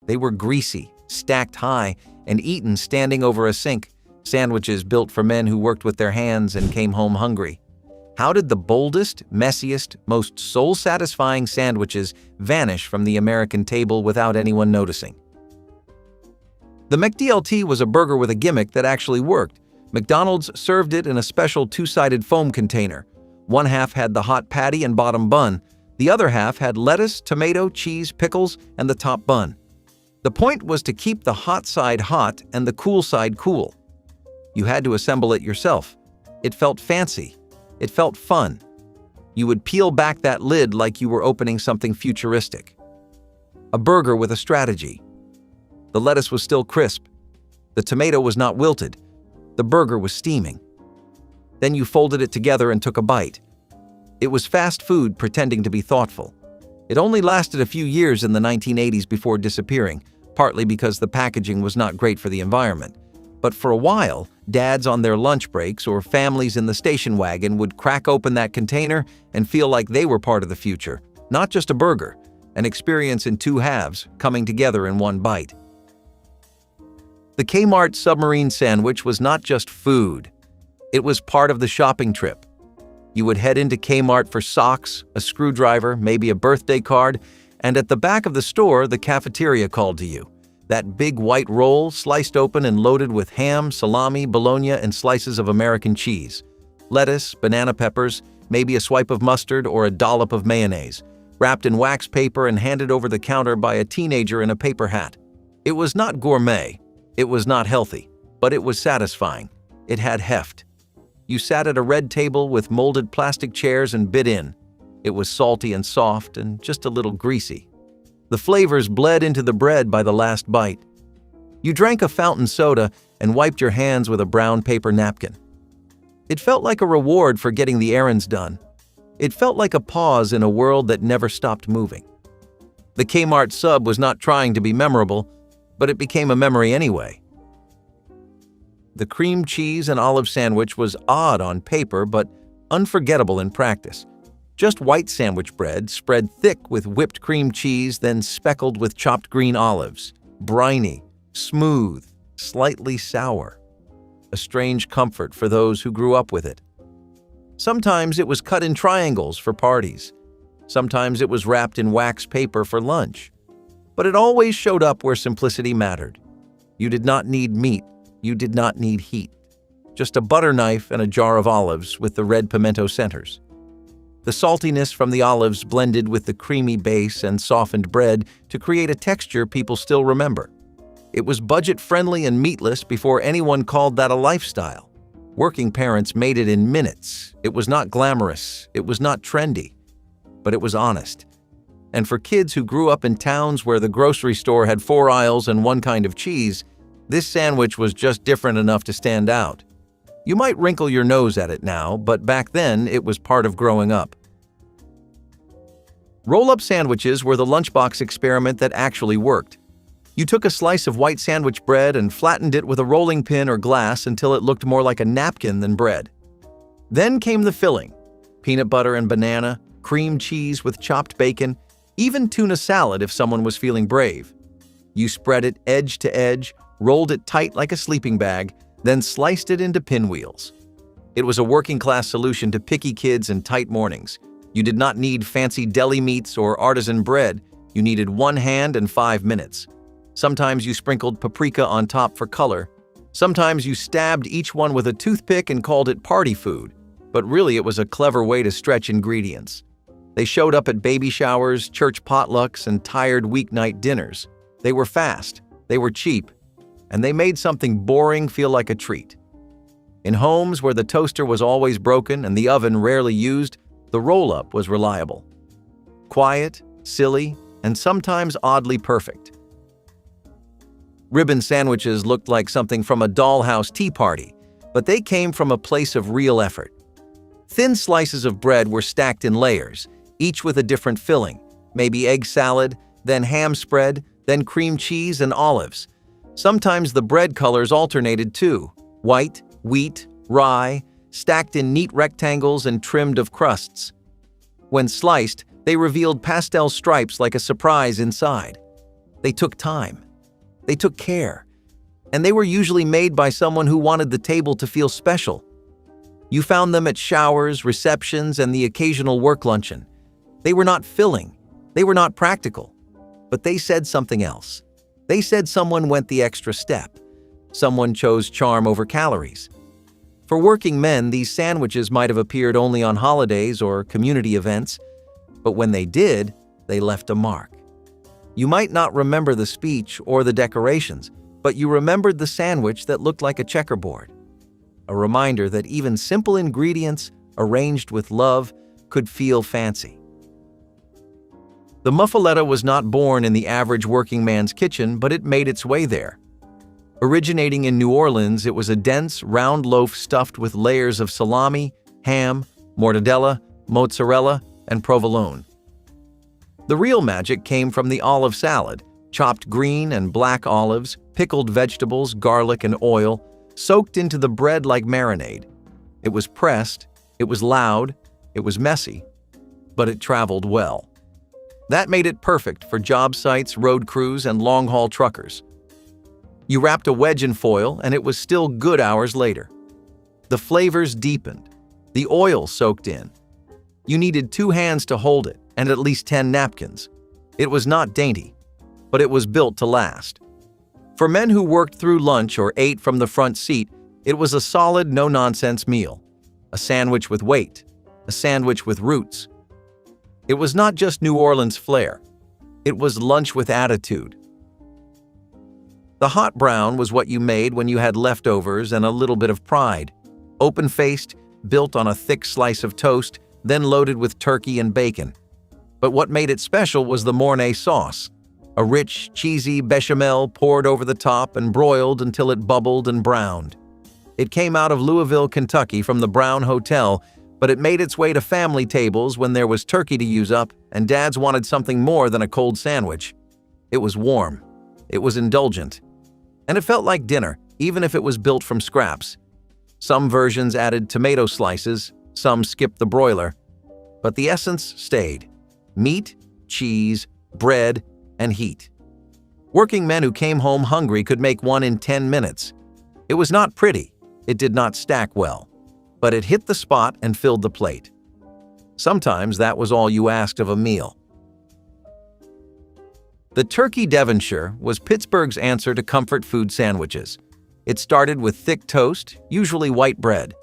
They were greasy, stacked high, and eaten standing over a sink, sandwiches built for men who worked with their hands and came home hungry. How did the boldest, messiest, most soul-satisfying sandwiches vanish from the American table without anyone noticing? The McDt was a burger with a gimmick that actually worked. McDonald's served it in a special two-sided foam container. One half had the hot patty and bottom bun. The other half had lettuce, tomato, cheese, pickles, and the top bun. The point was to keep the hot side hot and the cool side cool. You had to assemble it yourself. It felt fancy. It felt fun. You would peel back that lid like you were opening something futuristic. A burger with a strategy. The lettuce was still crisp. The tomato was not wilted. The burger was steaming. Then you folded it together and took a bite. It was fast food pretending to be thoughtful. It only lasted a few years in the 1980s before disappearing, partly because the packaging was not great for the environment. But for a while, dads on their lunch breaks or families in the station wagon would crack open that container and feel like they were part of the future, not just a burger, an experience in two halves coming together in one bite. The Kmart submarine sandwich was not just food. It was part of the shopping trip. You would head into Kmart for socks, a screwdriver, maybe a birthday card, and at the back of the store, the cafeteria called to you. That big white roll, sliced open and loaded with ham, salami, Bologna, and slices of American cheese. Lettuce, banana peppers, maybe a swipe of mustard or a dollop of mayonnaise, wrapped in wax paper and handed over the counter by a teenager in a paper hat. It was not gourmet. It was not healthy, but it was satisfying. It had heft. You sat at a red table with molded plastic chairs and bit in. It was salty and soft and just a little greasy. The flavors bled into the bread by the last bite. You drank a fountain soda and wiped your hands with a brown paper napkin. It felt like a reward for getting the errands done. It felt like a pause in a world that never stopped moving. The Kmart sub was not trying to be memorable, but it became a memory anyway. The cream cheese and olive sandwich was odd on paper, but unforgettable in practice. Just white sandwich bread, spread thick with whipped cream cheese, then speckled with chopped green olives. Briny, smooth, slightly sour. A strange comfort for those who grew up with it. Sometimes it was cut in triangles for parties. Sometimes it was wrapped in wax paper for lunch. But it always showed up where simplicity mattered. You did not need meat. You did not need heat. Just a butter knife and a jar of olives with the red pimento centers. The saltiness from the olives blended with the creamy base and softened bread to create a texture people still remember. It was budget-friendly and meatless before anyone called that a lifestyle. Working parents made it in minutes. It was not glamorous. It was not trendy. But it was honest. And for kids who grew up in towns where the grocery store had 4 aisles and one kind of cheese, this sandwich was just different enough to stand out. You might wrinkle your nose at it now, but back then it was part of growing up. Roll-up sandwiches were the lunchbox experiment that actually worked. You took a slice of white sandwich bread and flattened it with a rolling pin or glass until it looked more like a napkin than bread. Then came the filling: peanut butter and banana, cream cheese with chopped bacon, even tuna salad if someone was feeling brave. You spread it edge to edge, rolled it tight like a sleeping bag, then sliced it into pinwheels. It was a working-class solution to picky kids and tight mornings. You did not need fancy deli meats or artisan bread. You needed 1 hand and 5 minutes. Sometimes you sprinkled paprika on top for color. Sometimes you stabbed each one with a toothpick and called it party food. But really it was a clever way to stretch ingredients. They showed up at baby showers, church potlucks, and tired weeknight dinners. They were fast, they were cheap, and they made something boring feel like a treat. In homes where the toaster was always broken and the oven rarely used, the roll-up was reliable. Quiet, silly, and sometimes oddly perfect. Ribbon sandwiches looked like something from a dollhouse tea party, but they came from a place of real effort. Thin slices of bread were stacked in layers, each with a different filling, maybe egg salad, then ham spread, then cream cheese and olives. Sometimes the bread colors alternated too: white, wheat, rye, stacked in neat rectangles and trimmed of crusts. When sliced, they revealed pastel stripes like a surprise inside. They took time. They took care. And they were usually made by someone who wanted the table to feel special. You found them at showers, receptions, and the occasional work luncheon. They were not filling. They were not practical. But they said something else. They said someone went the extra step. Someone chose charm over calories. For working men, these sandwiches might have appeared only on holidays or community events, but when they did, they left a mark. You might not remember the speech or the decorations, but you remembered the sandwich that looked like a checkerboard. A reminder that even simple ingredients arranged with love could feel fancy. The Muffaletta was not born in the average working man's kitchen, but it made its way there. Originating in New Orleans, it was a dense, round loaf stuffed with layers of salami, ham, mortadella, mozzarella, and provolone. The real magic came from the olive salad, chopped green and black olives, pickled vegetables, garlic, and oil, soaked into the bread like marinade. It was pressed, it was loud, it was messy, but it traveled well. That made it perfect for job sites, road crews, and long-haul truckers. You wrapped a wedge in foil, and it was still good hours later. The flavors deepened. The oil soaked in. You needed 2 hands to hold it, and at least 10 napkins. It was not dainty, but it was built to last. For men who worked through lunch or ate from the front seat, it was a solid, no-nonsense meal. A sandwich with weight. A sandwich with roots. It was not just New Orleans flair. It was lunch with attitude. The hot brown was what you made when you had leftovers and a little bit of pride. Open-faced, built on a thick slice of toast, then loaded with turkey and bacon. But what made it special was the Mornay sauce. A rich, cheesy bechamel poured over the top and broiled until it bubbled and browned. It came out of Louisville, Kentucky from the Brown Hotel, but it made its way to family tables when there was turkey to use up and dads wanted something more than a cold sandwich. It was warm. It was indulgent. And it felt like dinner, even if it was built from scraps. Some versions added tomato slices, some skipped the broiler. But the essence stayed. Meat, cheese, bread, and heat. Working men who came home hungry could make one in 10 minutes. It was not pretty. It did not stack well. But it hit the spot and filled the plate. Sometimes that was all you asked of a meal. The Turkey Devincure was Pittsburgh's answer to comfort food sandwiches. It started with thick toast, usually white bread.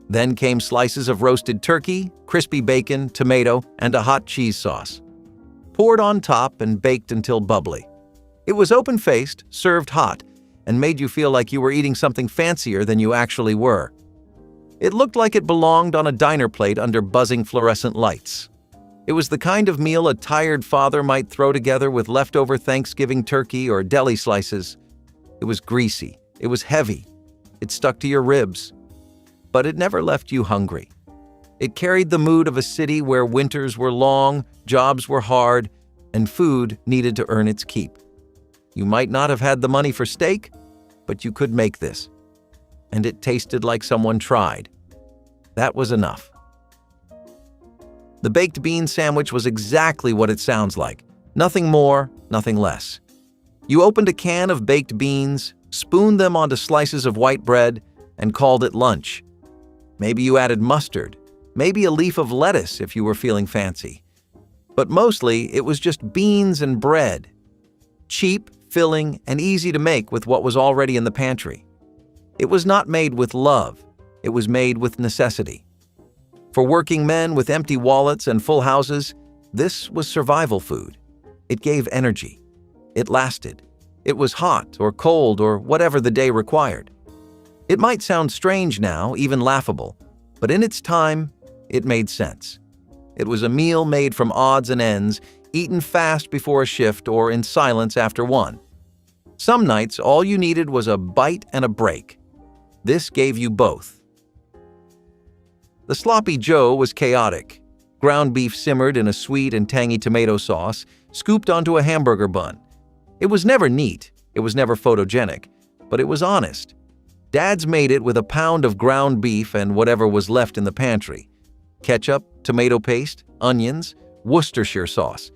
Then came slices of roasted turkey, crispy bacon, tomato, and a hot cheese sauce. Poured on top and baked until bubbly. It was open-faced, served hot, and made you feel like you were eating something fancier than you actually were. It looked like it belonged on a diner plate under buzzing fluorescent lights. It was the kind of meal a tired father might throw together with leftover Thanksgiving turkey or deli slices. It was greasy. It was heavy. It stuck to your ribs. But it never left you hungry. It carried the mood of a city where winters were long, jobs were hard, and food needed to earn its keep. You might not have had the money for steak, but you could make this. And it tasted like someone tried. That was enough. The baked bean sandwich was exactly what it sounds like. Nothing more, nothing less. You opened a can of baked beans, spooned them onto slices of white bread, and called it lunch. Maybe you added mustard, maybe a leaf of lettuce if you were feeling fancy. But mostly, it was just beans and bread. Cheap, filling, and easy to make with what was already in the pantry. It was not made with love. It was made with necessity. For working men with empty wallets and full houses, this was survival food. It gave energy. It lasted. It was hot or cold or whatever the day required. It might sound strange now, even laughable, but in its time, it made sense. It was a meal made from odds and ends, eaten fast before a shift or in silence after one. Some nights, all you needed was a bite and a break. This gave you both. The Sloppy Joe was chaotic. Ground beef simmered in a sweet and tangy tomato sauce, scooped onto a hamburger bun. It was never neat, it was never photogenic, but it was honest. Dads made it with a pound of ground beef and whatever was left in the pantry. Ketchup, tomato paste, onions, Worcestershire sauce.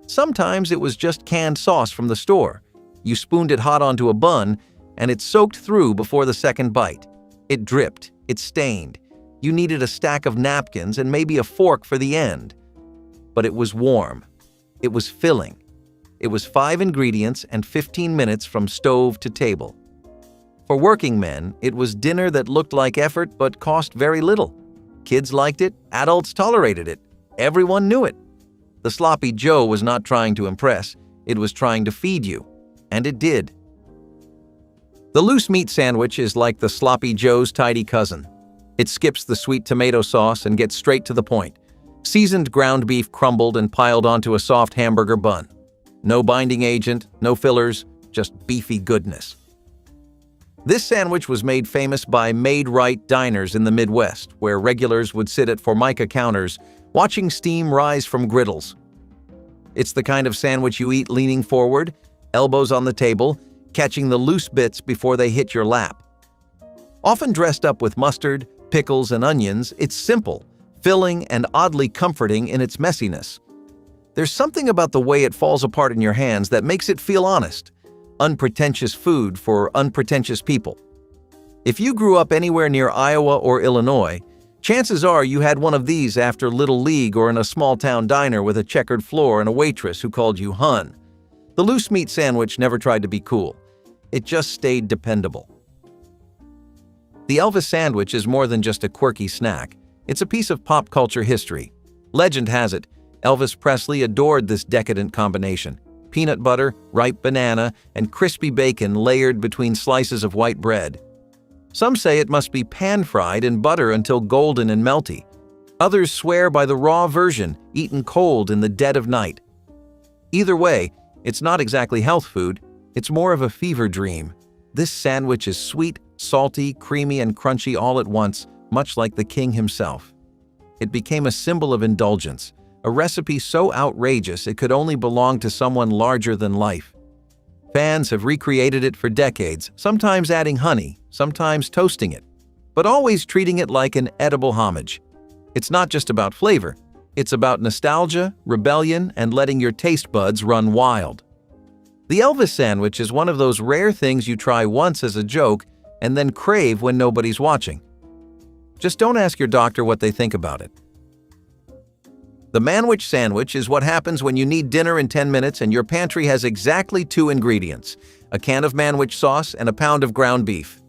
Sometimes it was just canned sauce from the store. You spooned it hot onto a bun, and it soaked through before the second bite. It dripped, it stained. You needed a stack of napkins and maybe a fork for the end. But it was warm. It was filling. It was 5 ingredients and 15 minutes from stove to table. For working men, it was dinner that looked like effort but cost very little. Kids liked it, adults tolerated it. Everyone knew it. The Sloppy Joe was not trying to impress, it was trying to feed you. And it did. The loose meat sandwich is like the Sloppy Joe's tidy cousin. It skips the sweet tomato sauce and gets straight to the point. Seasoned ground beef crumbled and piled onto a soft hamburger bun. No binding agent, no fillers, just beefy goodness. This sandwich was made famous by made-right diners in the Midwest, where regulars would sit at Formica counters, watching steam rise from griddles. It's the kind of sandwich you eat leaning forward, elbows on the table, catching the loose bits before they hit your lap. Often dressed up with mustard, pickles, and onions, it's simple, filling, and oddly comforting in its messiness. There's something about the way it falls apart in your hands that makes it feel honest. Unpretentious food for unpretentious people. If you grew up anywhere near Iowa or Illinois, chances are you had one of these after Little League or in a small-town diner with a checkered floor and a waitress who called you hun. The loose meat sandwich never tried to be cool. It just stayed dependable. The Elvis Sandwich is more than just a quirky snack. It's a piece of pop culture history. Legend has it, Elvis Presley adored this decadent combination. Peanut butter, ripe banana, and crispy bacon layered between slices of white bread. Some say it must be pan-fried in butter until golden and melty. Others swear by the raw version, eaten cold in the dead of night. Either way, it's not exactly health food, it's more of a fever dream. This sandwich is sweet, salty, creamy, and crunchy all at once, much like the king himself. It became a symbol of indulgence, a recipe so outrageous it could only belong to someone larger than life. Fans have recreated it for decades, sometimes adding honey, sometimes toasting it, but always treating it like an edible homage. It's not just about flavor, it's about nostalgia, rebellion, and letting your taste buds run wild. The Elvis Sandwich is one of those rare things you try once as a joke and then crave when nobody's watching. Just don't ask your doctor what they think about it. The Manwich Sandwich is what happens when you need dinner in 10 minutes and your pantry has exactly 2 ingredients, a can of Manwich sauce and a pound of ground beef.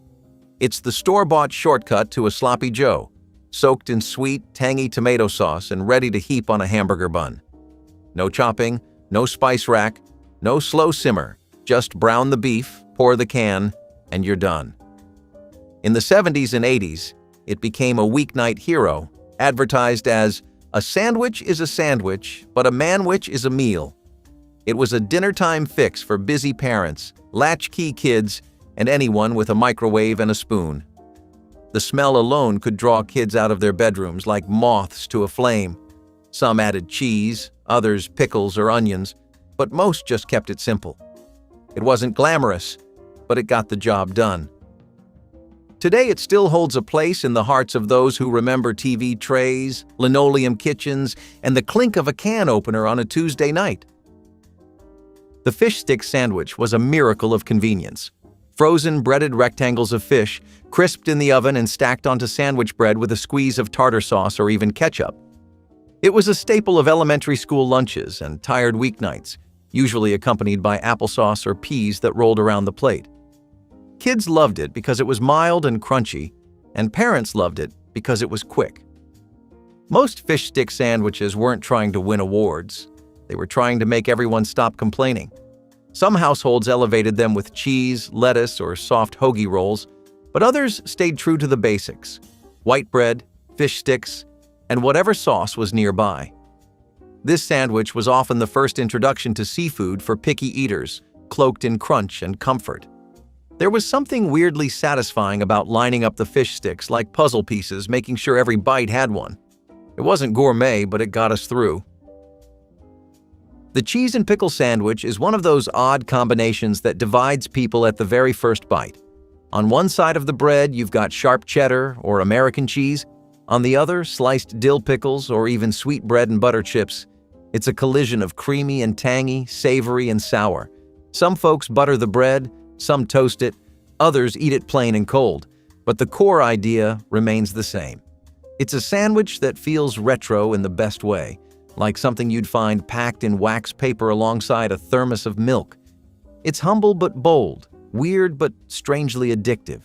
It's the store-bought shortcut to a Sloppy Joe, soaked in sweet, tangy tomato sauce and ready to heap on a hamburger bun. No chopping, no spice rack, no slow simmer, just brown the beef, pour the can, and you're done. In the 70s and 80s, it became a weeknight hero, advertised as a sandwich is a sandwich, but a manwich is a meal. It was a dinner-time fix for busy parents, latchkey kids, and anyone with a microwave and a spoon. The smell alone could draw kids out of their bedrooms like moths to a flame. Some added cheese, others pickles or onions, but most just kept it simple. It wasn't glamorous, but it got the job done. Today it still holds a place in the hearts of those who remember TV trays, linoleum kitchens, and the clink of a can opener on a Tuesday night. The fish stick sandwich was a miracle of convenience. Frozen breaded rectangles of fish, crisped in the oven and stacked onto sandwich bread with a squeeze of tartar sauce or even ketchup. It was a staple of elementary school lunches and tired weeknights, usually accompanied by applesauce or peas that rolled around the plate. Kids loved it because it was mild and crunchy, and parents loved it because it was quick. Most fish stick sandwiches weren't trying to win awards. They were trying to make everyone stop complaining. Some households elevated them with cheese, lettuce, or soft hoagie rolls, but others stayed true to the basics: white bread, fish sticks, and whatever sauce was nearby. This sandwich was often the first introduction to seafood for picky eaters, cloaked in crunch and comfort. There was something weirdly satisfying about lining up the fish sticks like puzzle pieces, making sure every bite had one. It wasn't gourmet, but it got us through. The cheese and pickle sandwich is one of those odd combinations that divides people at the very first bite. On one side of the bread, you've got sharp cheddar or American cheese. On the other, sliced dill pickles or even sweet bread and butter chips. It's a collision of creamy and tangy, savory and sour. Some folks butter the bread, some toast it, others eat it plain and cold, but the core idea remains the same. It's a sandwich that feels retro in the best way, like something you'd find packed in wax paper alongside a thermos of milk. It's humble but bold, weird but strangely addictive.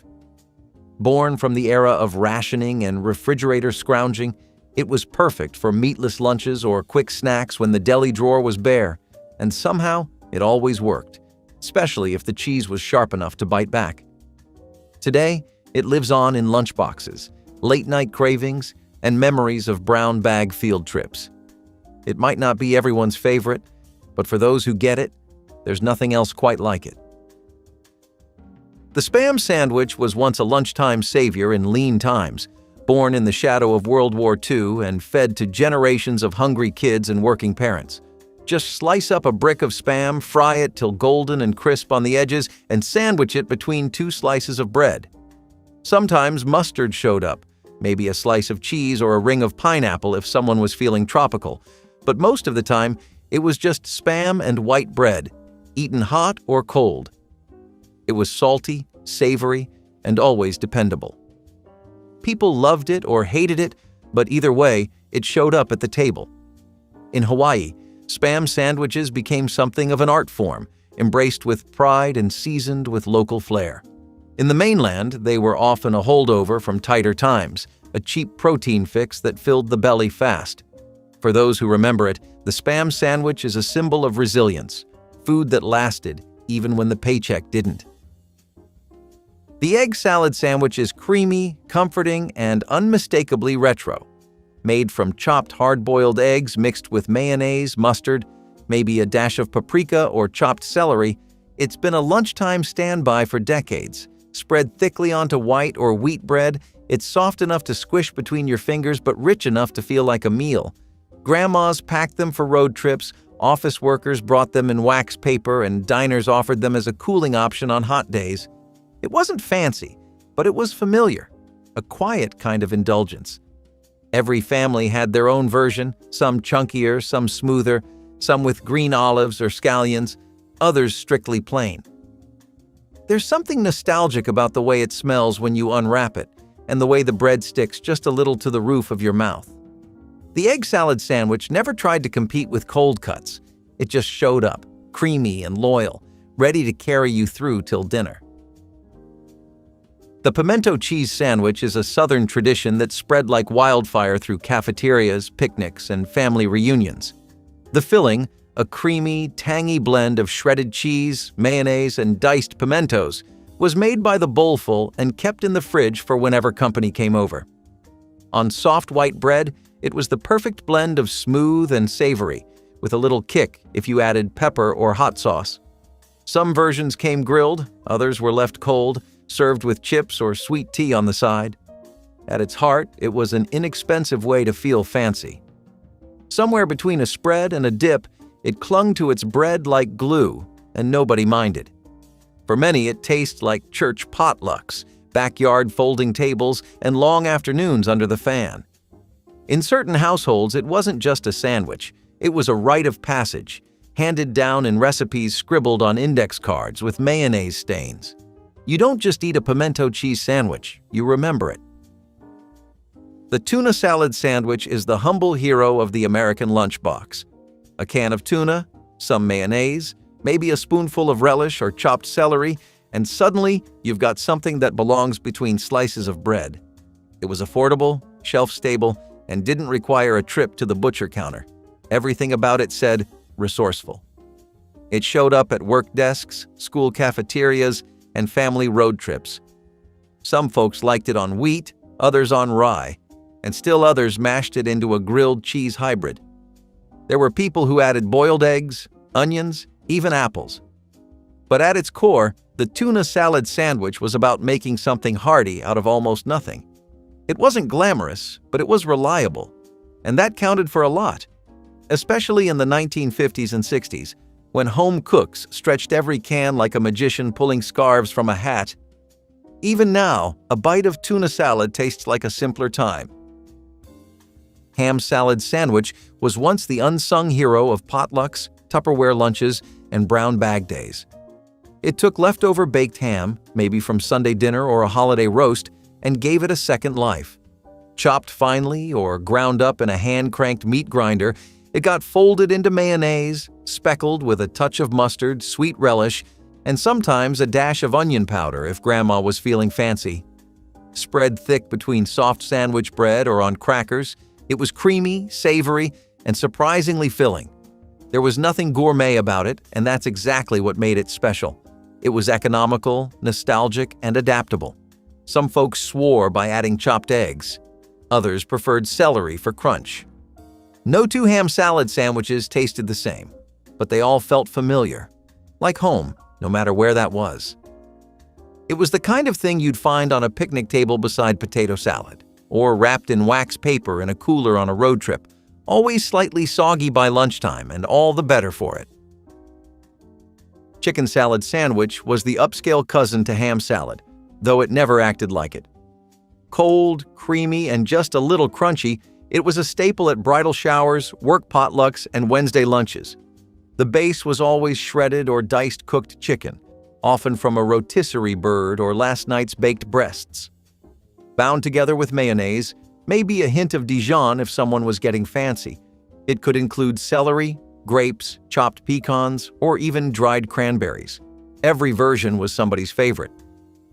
Born from the era of rationing and refrigerator scrounging, it was perfect for meatless lunches or quick snacks when the deli drawer was bare, and somehow it always worked, especially if the cheese was sharp enough to bite back. Today, it lives on in lunchboxes, late-night cravings, and memories of brown bag field trips. It might not be everyone's favorite, but for those who get it, there's nothing else quite like it. The Spam sandwich was once a lunchtime savior in lean times, born in the shadow of World War II and fed to generations of hungry kids and working parents. Just slice up a brick of Spam, fry it till golden and crisp on the edges, and sandwich it between two slices of bread. Sometimes mustard showed up, maybe a slice of cheese or a ring of pineapple if someone was feeling tropical, but most of the time, it was just Spam and white bread, eaten hot or cold. It was salty, savory, and always dependable. People loved it or hated it, but either way, it showed up at the table. In Hawaii, Spam sandwiches became something of an art form, embraced with pride and seasoned with local flair. In the mainland, they were often a holdover from tighter times, a cheap protein fix that filled the belly fast. For those who remember it, the Spam sandwich is a symbol of resilience, food that lasted even when the paycheck didn't. The egg salad sandwich is creamy, comforting, and unmistakably retro. Made from chopped hard-boiled eggs mixed with mayonnaise, mustard, maybe a dash of paprika or chopped celery, it's been a lunchtime standby for decades. Spread thickly onto white or wheat bread, it's soft enough to squish between your fingers but rich enough to feel like a meal. Grandmas packed them for road trips, office workers brought them in wax paper, and diners offered them as a cooling option on hot days. It wasn't fancy, but it was familiar, a quiet kind of indulgence. Every family had their own version, some chunkier, some smoother, some with green olives or scallions, others strictly plain. There's something nostalgic about the way it smells when you unwrap it, and the way the bread sticks just a little to the roof of your mouth. The egg salad sandwich never tried to compete with cold cuts. It just showed up, creamy and loyal, ready to carry you through till dinner. The pimento cheese sandwich is a Southern tradition that spread like wildfire through cafeterias, picnics, and family reunions. The filling, a creamy, tangy blend of shredded cheese, mayonnaise, and diced pimentos, was made by the bowlful and kept in the fridge for whenever company came over. On soft white bread, it was the perfect blend of smooth and savory, with a little kick if you added pepper or hot sauce. Some versions came grilled, others were left cold, served with chips or sweet tea on the side. At its heart, it was an inexpensive way to feel fancy. Somewhere between a spread and a dip, it clung to its bread like glue, and nobody minded. For many, it tastes like church potlucks, backyard folding tables, and long afternoons under the fan. In certain households, it wasn't just a sandwich, it was a rite of passage, handed down in recipes scribbled on index cards with mayonnaise stains. You don't just eat a pimento cheese sandwich, you remember it. The tuna salad sandwich is the humble hero of the American lunchbox. A can of tuna, some mayonnaise, maybe a spoonful of relish or chopped celery, and suddenly you've got something that belongs between slices of bread. It was affordable, shelf-stable, and didn't require a trip to the butcher counter. Everything about it said resourceful. It showed up at work desks, school cafeterias, and family road trips. Some folks liked it on wheat, others on rye, and still others mashed it into a grilled cheese hybrid. There were people who added boiled eggs, onions, even apples. But at its core, the tuna salad sandwich was about making something hearty out of almost nothing. It wasn't glamorous, but it was reliable, and that counted for a lot, especially in the 1950s and 60s, when home cooks stretched every can like a magician pulling scarves from a hat. Even now, a bite of tuna salad tastes like a simpler time. Ham salad sandwich was once the unsung hero of potlucks, Tupperware lunches, and brown bag days. It took leftover baked ham, maybe from Sunday dinner or a holiday roast, and gave it a second life. Chopped finely or ground up in a hand-cranked meat grinder, it got folded into mayonnaise, speckled with a touch of mustard, sweet relish, and sometimes a dash of onion powder if Grandma was feeling fancy. Spread thick between soft sandwich bread or on crackers, it was creamy, savory, and surprisingly filling. There was nothing gourmet about it, and that's exactly what made it special. It was economical, nostalgic, and adaptable. Some folks swore by adding chopped eggs. Others preferred celery for crunch. No two ham salad sandwiches tasted the same, but they all felt familiar, like home, no matter where that was. It was the kind of thing you'd find on a picnic table beside potato salad, or wrapped in wax paper in a cooler on a road trip, always slightly soggy by lunchtime and all the better for it. Chicken salad sandwich was the upscale cousin to ham salad, though it never acted like it. Cold, creamy, and just a little crunchy, it was a staple at bridal showers, work potlucks, and Wednesday lunches. The base was always shredded or diced cooked chicken, often from a rotisserie bird or last night's baked breasts. Bound together with mayonnaise, maybe a hint of Dijon if someone was getting fancy. It could include celery, grapes, chopped pecans, or even dried cranberries. Every version was somebody's favorite.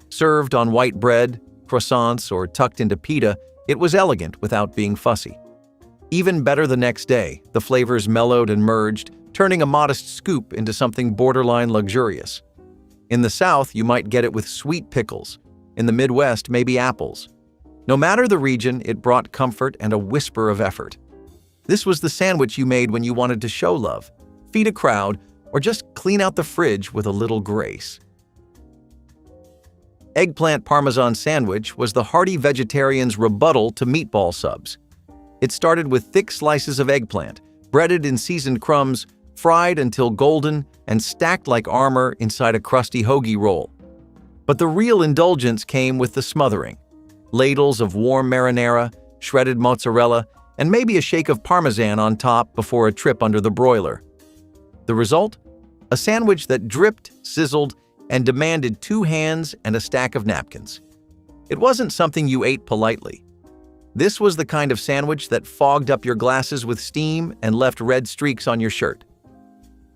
Served on white bread, croissants, or tucked into pita, it was elegant without being fussy. Even better the next day, the flavors mellowed and merged, turning a modest scoop into something borderline luxurious. In the South, you might get it with sweet pickles. In the Midwest, maybe apples. No matter the region, it brought comfort and a whisper of effort. This was the sandwich you made when you wanted to show love, feed a crowd, or just clean out the fridge with a little grace. Eggplant Parmesan sandwich was the hearty vegetarian's rebuttal to meatball subs. It started with thick slices of eggplant, breaded in seasoned crumbs, fried until golden, and stacked like armor inside a crusty hoagie roll. But the real indulgence came with the smothering. Ladles of warm marinara, shredded mozzarella, and maybe a shake of Parmesan on top before a trip under the broiler. The result? A sandwich that dripped, sizzled, and demanded 2 hands and a stack of napkins. It wasn't something you ate politely. This was the kind of sandwich that fogged up your glasses with steam and left red streaks on your shirt.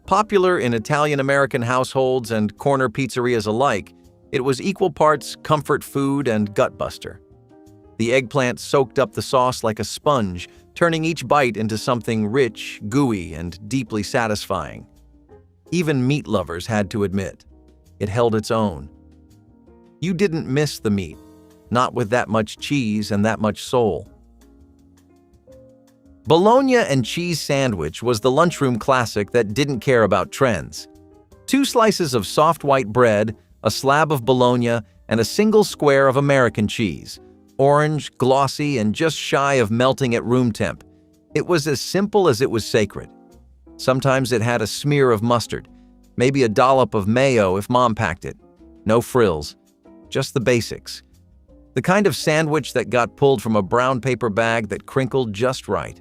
Popular in Italian-American households and corner pizzerias alike, it was equal parts comfort food and gutbuster. The eggplant soaked up the sauce like a sponge, turning each bite into something rich, gooey, and deeply satisfying. Even meat lovers had to admit, it held its own. You didn't miss the meat, not with that much cheese and that much soul. Bologna and cheese sandwich was the lunchroom classic that didn't care about trends. 2 slices of soft white bread, a slab of Bologna, and a single square of American cheese. Orange, glossy, and just shy of melting at room temp. It was as simple as it was sacred. Sometimes it had a smear of mustard, maybe a dollop of mayo if Mom packed it. No frills, just the basics. The kind of sandwich that got pulled from a brown paper bag that crinkled just right.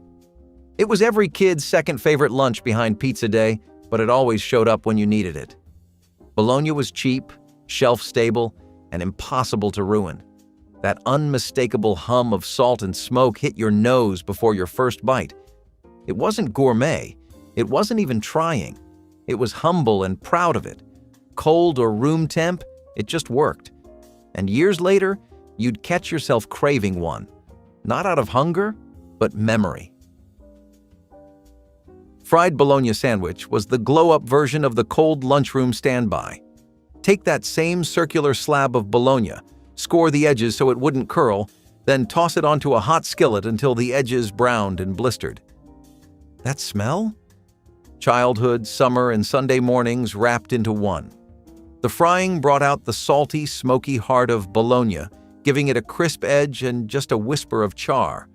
It was every kid's second favorite lunch behind pizza day, but it always showed up when you needed it. Bologna was cheap, shelf-stable, and impossible to ruin. That unmistakable hum of salt and smoke hit your nose before your first bite. It wasn't gourmet. It wasn't even trying. It was humble and proud of it. Cold or room temp, it just worked. And years later, you'd catch yourself craving one. Not out of hunger, but memory. Fried Bologna sandwich was the glow-up version of the cold lunchroom standby. Take that same circular slab of Bologna, score the edges so it wouldn't curl, then toss it onto a hot skillet until the edges browned and blistered. That smell? Childhood, summer, and Sunday mornings wrapped into one. The frying brought out the salty, smoky heart of Bologna, giving it a crisp edge and just a whisper of char.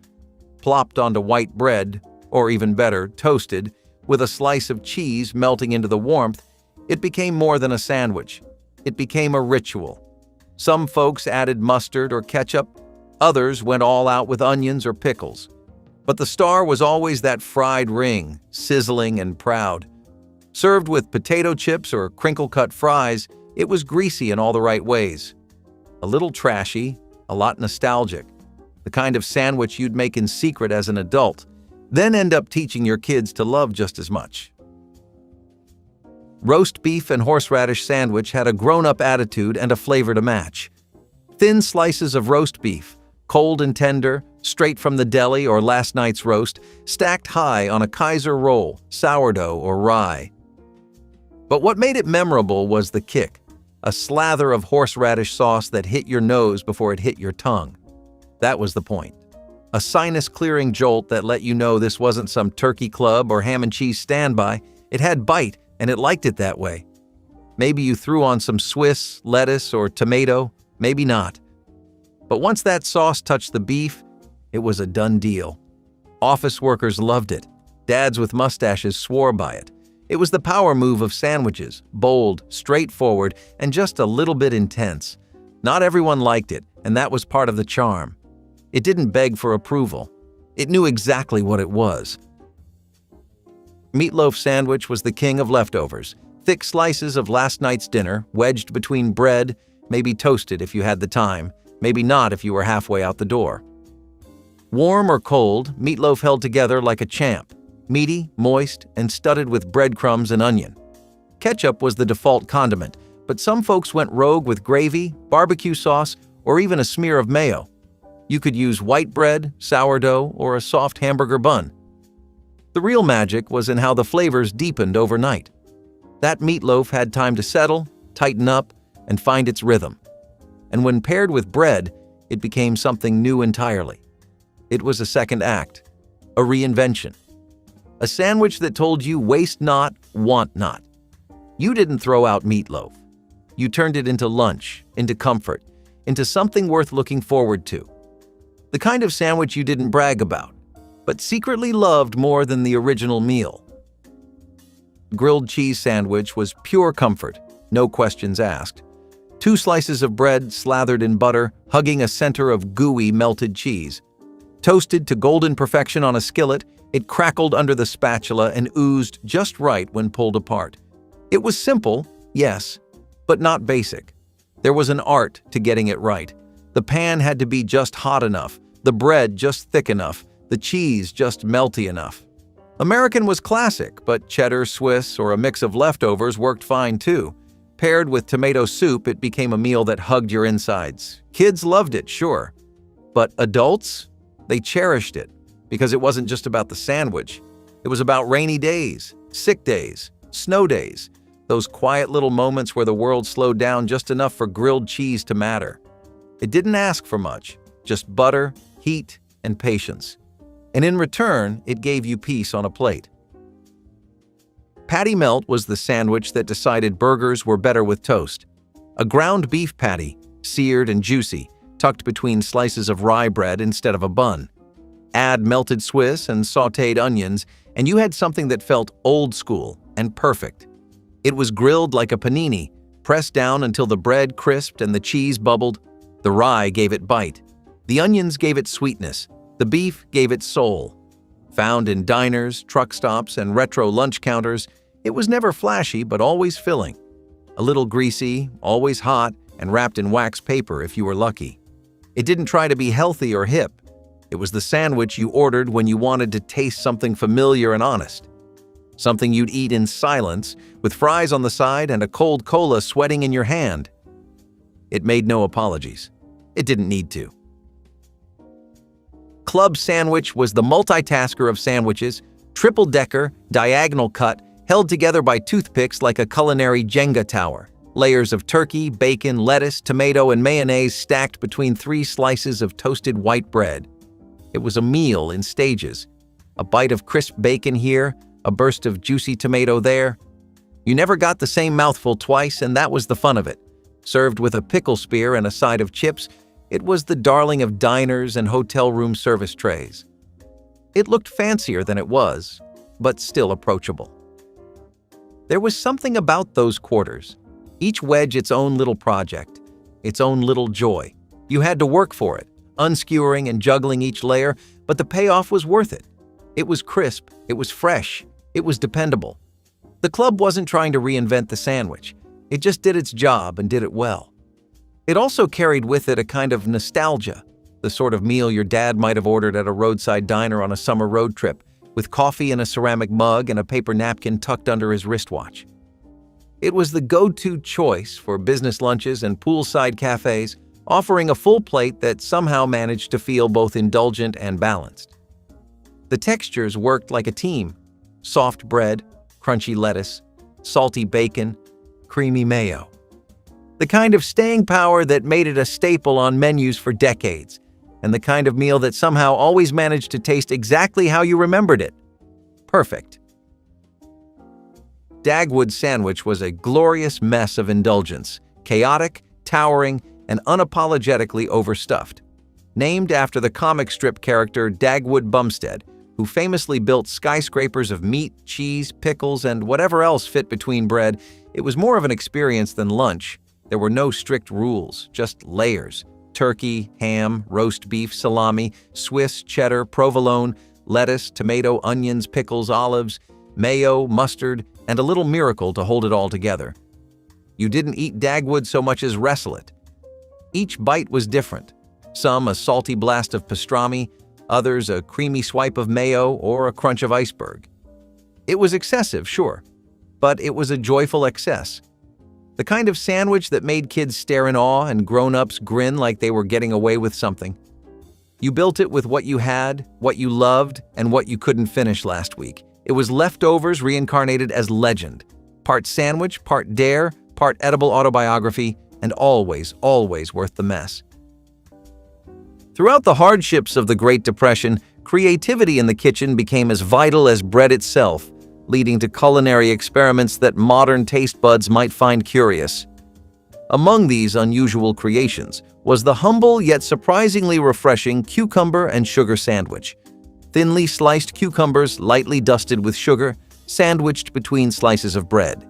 Plopped onto white bread, or even better, toasted, with a slice of cheese melting into the warmth, it became more than a sandwich. It became a ritual. Some folks added mustard or ketchup, others went all out with onions or pickles. But the star was always that fried ring, sizzling and proud. Served with potato chips or crinkle-cut fries, It was greasy in all the right ways. A little trashy, a lot nostalgic. The kind of sandwich you'd make in secret as an adult, then end up teaching your kids to love just as much. Roast beef and horseradish sandwich had a grown-up attitude and a flavor to match. Thin slices of roast beef, cold and tender, straight from the deli or last night's roast, stacked high on a Kaiser roll, sourdough, or rye. But what made it memorable was the kick, a slather of horseradish sauce that hit your nose before it hit your tongue. That was the point. A sinus-clearing jolt that let you know this wasn't some turkey club or ham and cheese standby. It had bite, and it liked it that way. Maybe you threw on some Swiss, lettuce, or tomato, maybe not. But once that sauce touched the beef, it was a done deal. Office workers loved it. Dads with mustaches swore by it. It was the power move of sandwiches, bold, straightforward, and just a little bit intense. Not everyone liked it, and that was part of the charm. It didn't beg for approval. It knew exactly what it was. Meatloaf Sandwich was the king of leftovers. Thick slices of last night's dinner, wedged between bread, maybe toasted if you had the time, maybe not if you were halfway out the door. Warm or cold, meatloaf held together like a champ, meaty, moist, and studded with breadcrumbs and onion. Ketchup was the default condiment, but some folks went rogue with gravy, barbecue sauce, or even a smear of mayo. You could use white bread, sourdough, or a soft hamburger bun. The real magic was in how the flavors deepened overnight. That meatloaf had time to settle, tighten up, and find its rhythm. And when paired with bread, it became something new entirely. It was a second act, a reinvention. A sandwich that told you waste not, want not. You didn't throw out meatloaf. You turned it into lunch, into comfort, into something worth looking forward to. The kind of sandwich you didn't brag about, but secretly loved more than the original meal. Grilled cheese sandwich was pure comfort, no questions asked. 2 slices of bread slathered in butter, hugging a center of gooey melted cheese. Toasted to golden perfection on a skillet, it crackled under the spatula and oozed just right when pulled apart. It was simple, yes, but not basic. There was an art to getting it right. The pan had to be just hot enough, the bread just thick enough, the cheese just melty enough. American was classic, but cheddar, Swiss, or a mix of leftovers worked fine too. Paired with tomato soup, it became a meal that hugged your insides. Kids loved it, sure. But adults? They cherished it, because it wasn't just about the sandwich. It was about rainy days, sick days, snow days, those quiet little moments where the world slowed down just enough for grilled cheese to matter. It didn't ask for much, just butter, heat, and patience. And in return, it gave you peace on a plate. Patty melt was the sandwich that decided burgers were better with toast. A ground beef patty, seared and juicy, tucked between slices of rye bread instead of a bun. Add melted Swiss and sautéed onions, and you had something that felt old school and perfect. It was grilled like a panini, pressed down until the bread crisped and the cheese bubbled. The rye gave it bite. The onions gave it sweetness. The beef gave it soul. Found in diners, truck stops, and retro lunch counters, it was never flashy but always filling. A little greasy, always hot, and wrapped in wax paper if you were lucky. It didn't try to be healthy or hip. It was the sandwich you ordered when you wanted to taste something familiar and honest. Something you'd eat in silence, with fries on the side and a cold cola sweating in your hand. It made no apologies. It didn't need to. Club sandwich was the multitasker of sandwiches, triple-decker, diagonal cut, held together by toothpicks like a culinary Jenga tower. Layers of turkey, bacon, lettuce, tomato, and mayonnaise stacked between 3 slices of toasted white bread. It was a meal in stages. A bite of crisp bacon here, a burst of juicy tomato there. You never got the same mouthful twice, and that was the fun of it. Served with a pickle spear and a side of chips, it was the darling of diners and hotel room service trays. It looked fancier than it was, but still approachable. There was something about those quarters. Each wedge its own little project, its own little joy. You had to work for it, unskewering and juggling each layer, but the payoff was worth it. It was crisp, it was fresh, it was dependable. The club wasn't trying to reinvent the sandwich. It just did its job and did it well. It also carried with it a kind of nostalgia, the sort of meal your dad might have ordered at a roadside diner on a summer road trip, with coffee in a ceramic mug and a paper napkin tucked under his wristwatch. It was the go-to choice for business lunches and poolside cafes, offering a full plate that somehow managed to feel both indulgent and balanced. The textures worked like a team: soft bread, crunchy lettuce, salty bacon, creamy mayo. The kind of staying power that made it a staple on menus for decades, and the kind of meal that somehow always managed to taste exactly how you remembered it. Perfect. Dagwood Sandwich was a glorious mess of indulgence, chaotic, towering, and unapologetically overstuffed. Named after the comic strip character Dagwood Bumstead, who famously built skyscrapers of meat, cheese, pickles, and whatever else fit between bread, it was more of an experience than lunch. There were no strict rules, just layers: turkey, ham, roast beef, salami, Swiss, cheddar, provolone, lettuce, tomato, onions, pickles, olives, mayo, mustard, and a little miracle to hold it all together. You didn't eat Dagwood so much as wrestle it. Each bite was different. Some a salty blast of pastrami, others a creamy swipe of mayo or a crunch of iceberg. It was excessive, sure, but it was a joyful excess. The kind of sandwich that made kids stare in awe and grown-ups grin like they were getting away with something. You built it with what you had, what you loved, and what you couldn't finish last week. It was leftovers reincarnated as legend. Part sandwich, part dare, part edible autobiography, and always, always worth the mess. Throughout the hardships of the Great Depression, creativity in the kitchen became as vital as bread itself, leading to culinary experiments that modern taste buds might find curious. Among these unusual creations was the humble yet surprisingly refreshing cucumber and sugar sandwich. Thinly sliced cucumbers, lightly dusted with sugar, sandwiched between slices of bread.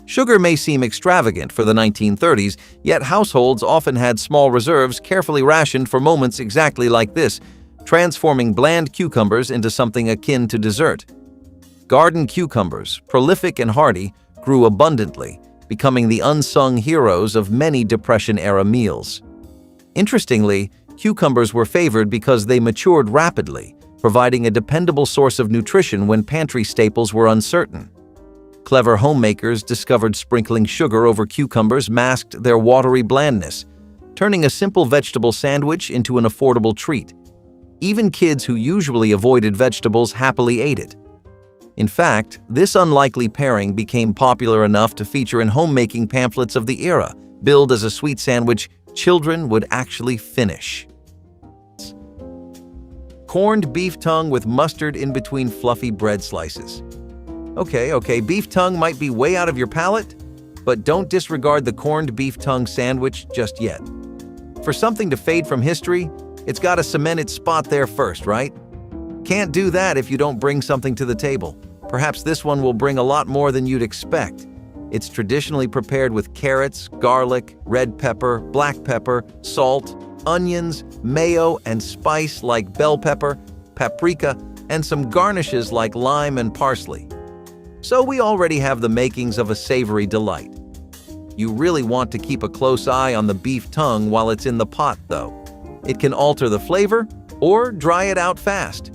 Sugar may seem extravagant for the 1930s, yet households often had small reserves carefully rationed for moments exactly like this, transforming bland cucumbers into something akin to dessert. Garden cucumbers, prolific and hardy, grew abundantly, becoming the unsung heroes of many Depression-era meals. Interestingly, cucumbers were favored because they matured rapidly, providing a dependable source of nutrition when pantry staples were uncertain. Clever homemakers discovered sprinkling sugar over cucumbers masked their watery blandness, turning a simple vegetable sandwich into an affordable treat. Even kids who usually avoided vegetables happily ate it. In fact, this unlikely pairing became popular enough to feature in homemaking pamphlets of the era, billed as a sweet sandwich children would actually finish. Corned beef tongue with mustard in between fluffy bread slices. Okay, beef tongue might be way out of your palate, but don't disregard the corned beef tongue sandwich just yet. For something to fade from history, it's got to cement its spot there first, right? Can't do that if you don't bring something to the table. Perhaps this one will bring a lot more than you'd expect. It's traditionally prepared with carrots, garlic, red pepper, black pepper, salt, onions, mayo, and spice like bell pepper, paprika, and some garnishes like lime and parsley. So we already have the makings of a savory delight. You really want to keep a close eye on the beef tongue while it's in the pot, though. It can alter the flavor or dry it out fast.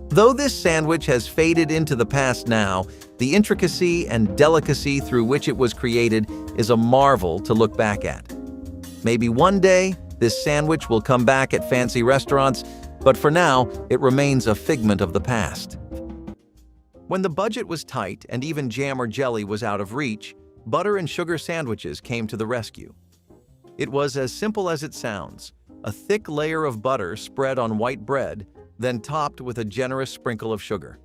Though this sandwich has faded into the past now, the intricacy and delicacy through which it was created is a marvel to look back at. Maybe one day, this sandwich will come back at fancy restaurants, but for now, it remains a figment of the past. When the budget was tight and even jam or jelly was out of reach, butter and sugar sandwiches came to the rescue. It was as simple as it sounds: a thick layer of butter spread on white bread, then topped with a generous sprinkle of sugar.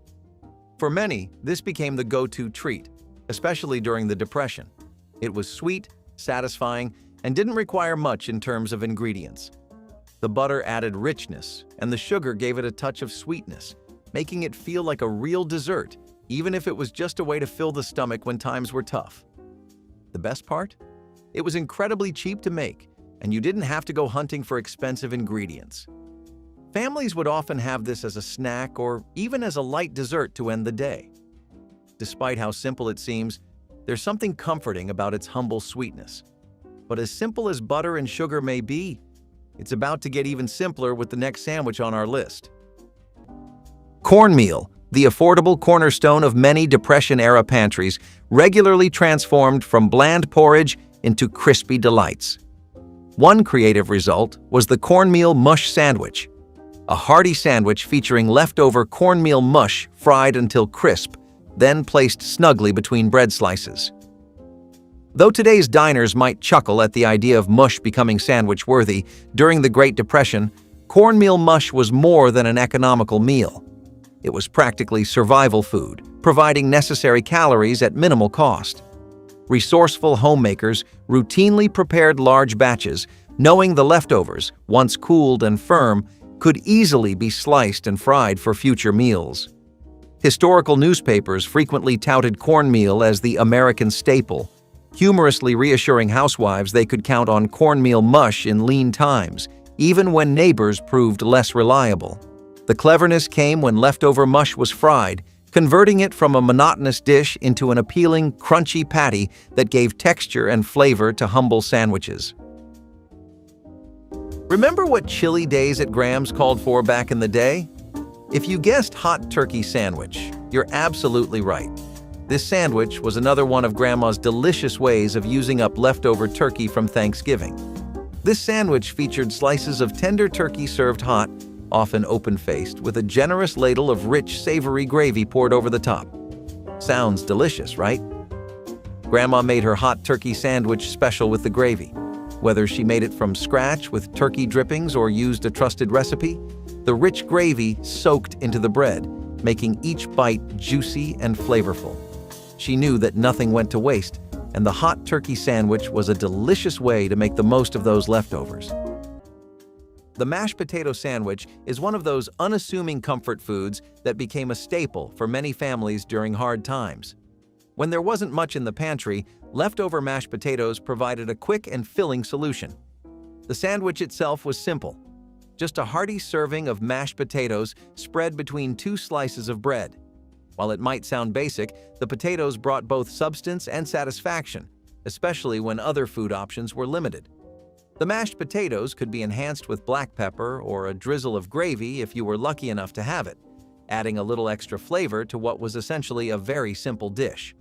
For many, this became the go-to treat, especially during the Depression. It was sweet, satisfying, and didn't require much in terms of ingredients. The butter added richness, and the sugar gave it a touch of sweetness, making it feel like a real dessert, even if it was just a way to fill the stomach when times were tough. The best part? It was incredibly cheap to make, and you didn't have to go hunting for expensive ingredients. Families would often have this as a snack or even as a light dessert to end the day. Despite how simple it seems, There's something comforting about its humble sweetness. But as simple as butter and sugar may be, it's about to get even simpler with the next sandwich on our list. Cornmeal, the affordable cornerstone of many Depression-era pantries, regularly transformed from bland porridge into crispy delights. One creative result was the Cornmeal Mush Sandwich, a hearty sandwich featuring leftover cornmeal mush fried until crisp, then placed snugly between bread slices. Though today's diners might chuckle at the idea of mush becoming sandwich-worthy, during the Great Depression, cornmeal mush was more than an economical meal. It was practically survival food, providing necessary calories at minimal cost. Resourceful homemakers routinely prepared large batches, knowing the leftovers, once cooled and firm, could easily be sliced and fried for future meals. Historical newspapers frequently touted cornmeal as the American staple, humorously reassuring housewives they could count on cornmeal mush in lean times, even when neighbors proved less reliable. The cleverness came when leftover mush was fried, converting it from a monotonous dish into an appealing, crunchy patty that gave texture and flavor to humble sandwiches. Remember what chilly days at Graham's called for back in the day? If you guessed hot turkey sandwich, you're absolutely right. This sandwich was another one of Grandma's delicious ways of using up leftover turkey from Thanksgiving. This sandwich featured slices of tender turkey served hot, often open-faced, with a generous ladle of rich, savory gravy poured over the top. Sounds delicious, right? Grandma made her hot turkey sandwich special with the gravy. Whether she made it from scratch with turkey drippings or used a trusted recipe, the rich gravy soaked into the bread, making each bite juicy and flavorful. She knew that nothing went to waste, and the hot turkey sandwich was a delicious way to make the most of those leftovers. The mashed potato sandwich is one of those unassuming comfort foods that became a staple for many families during hard times. When there wasn't much in the pantry, leftover mashed potatoes provided a quick and filling solution. The sandwich itself was simple. Just a hearty serving of mashed potatoes spread between two slices of bread. While it might sound basic, the potatoes brought both substance and satisfaction, especially when other food options were limited. The mashed potatoes could be enhanced with black pepper or a drizzle of gravy if you were lucky enough to have it, adding a little extra flavor to what was essentially a very simple dish.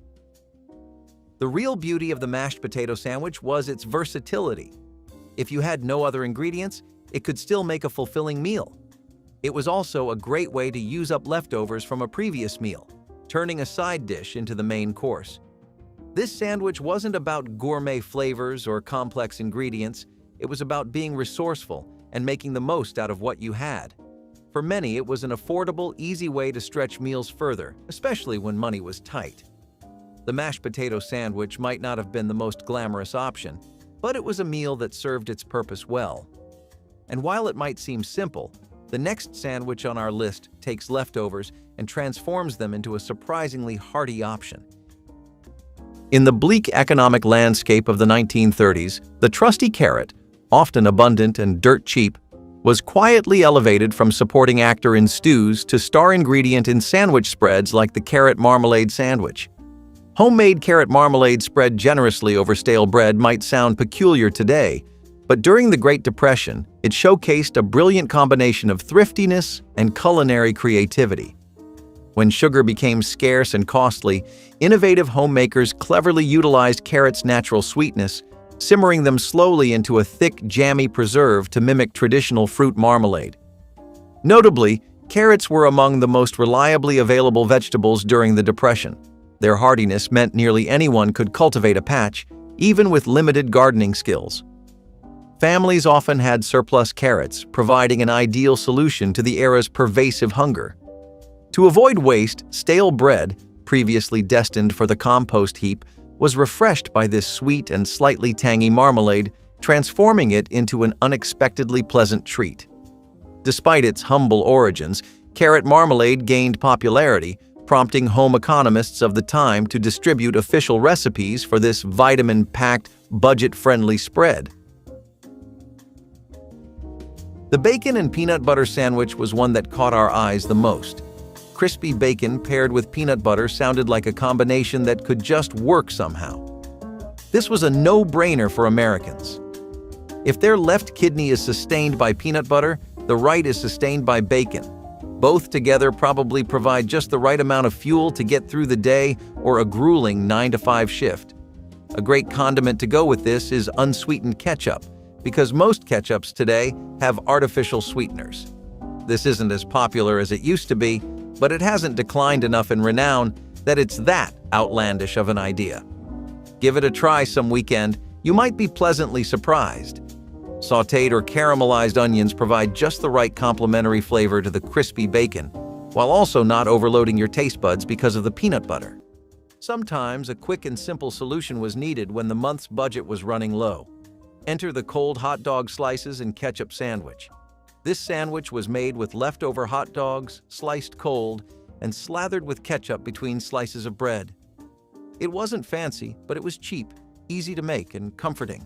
The real beauty of the mashed potato sandwich was its versatility. If you had no other ingredients, it could still make a fulfilling meal. It was also a great way to use up leftovers from a previous meal, turning a side dish into the main course. This sandwich wasn't about gourmet flavors or complex ingredients. It was about being resourceful and making the most out of what you had. For many, it was an affordable, easy way to stretch meals further, especially when money was tight. The mashed potato sandwich might not have been the most glamorous option, but it was a meal that served its purpose well. And while it might seem simple, the next sandwich on our list takes leftovers and transforms them into a surprisingly hearty option. In the bleak economic landscape of the 1930s, the trusty carrot, often abundant and dirt cheap, was quietly elevated from supporting actor in stews to star ingredient in sandwich spreads like the carrot marmalade sandwich. Homemade carrot marmalade spread generously over stale bread might sound peculiar today, but during the Great Depression, it showcased a brilliant combination of thriftiness and culinary creativity. When sugar became scarce and costly, innovative homemakers cleverly utilized carrots' natural sweetness, simmering them slowly into a thick, jammy preserve to mimic traditional fruit marmalade. Notably, carrots were among the most reliably available vegetables during the Depression. Their hardiness meant nearly anyone could cultivate a patch, even with limited gardening skills. Families often had surplus carrots, providing an ideal solution to the era's pervasive hunger. To avoid waste, stale bread, previously destined for the compost heap, was refreshed by this sweet and slightly tangy marmalade, transforming it into an unexpectedly pleasant treat. Despite its humble origins, carrot marmalade gained popularity, prompting home economists of the time to distribute official recipes for this vitamin-packed, budget-friendly spread. The bacon and peanut butter sandwich was one that caught our eyes the most. Crispy bacon paired with peanut butter sounded like a combination that could just work somehow. This was a no-brainer for Americans. If their left kidney is sustained by peanut butter, the right is sustained by bacon. Both together probably provide just the right amount of fuel to get through the day or a grueling 9-to-5 shift. A great condiment to go with this is unsweetened ketchup, because most ketchups today have artificial sweeteners. This isn't as popular as it used to be, but it hasn't declined enough in renown that it's that outlandish of an idea. Give it a try some weekend, you might be pleasantly surprised. Sautéed or caramelized onions provide just the right complementary flavor to the crispy bacon, while also not overloading your taste buds because of the peanut butter. Sometimes a quick and simple solution was needed when the month's budget was running low. Enter the cold hot dog slices and ketchup sandwich. This sandwich was made with leftover hot dogs, sliced cold, and slathered with ketchup between slices of bread. It wasn't fancy, but it was cheap, easy to make, and comforting.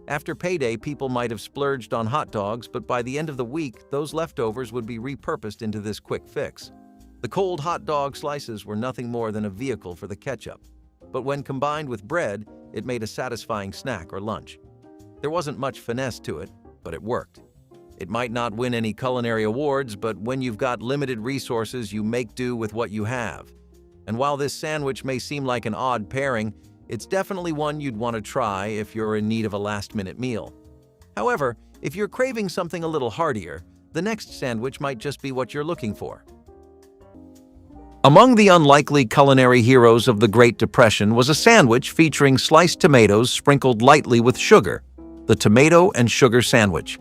After payday, people might have splurged on hot dogs, but by the end of the week, those leftovers would be repurposed into this quick fix. The cold hot dog slices were nothing more than a vehicle for the ketchup, but when combined with bread, it made a satisfying snack or lunch. There wasn't much finesse to it, but it worked. It might not win any culinary awards, but when you've got limited resources, you make do with what you have. And while this sandwich may seem like an odd pairing, it's definitely one you'd want to try if you're in need of a last-minute meal. However, if you're craving something a little heartier, the next sandwich might just be what you're looking for. Among the unlikely culinary heroes of the Great Depression was a sandwich featuring sliced tomatoes sprinkled lightly with sugar, the tomato and sugar sandwich.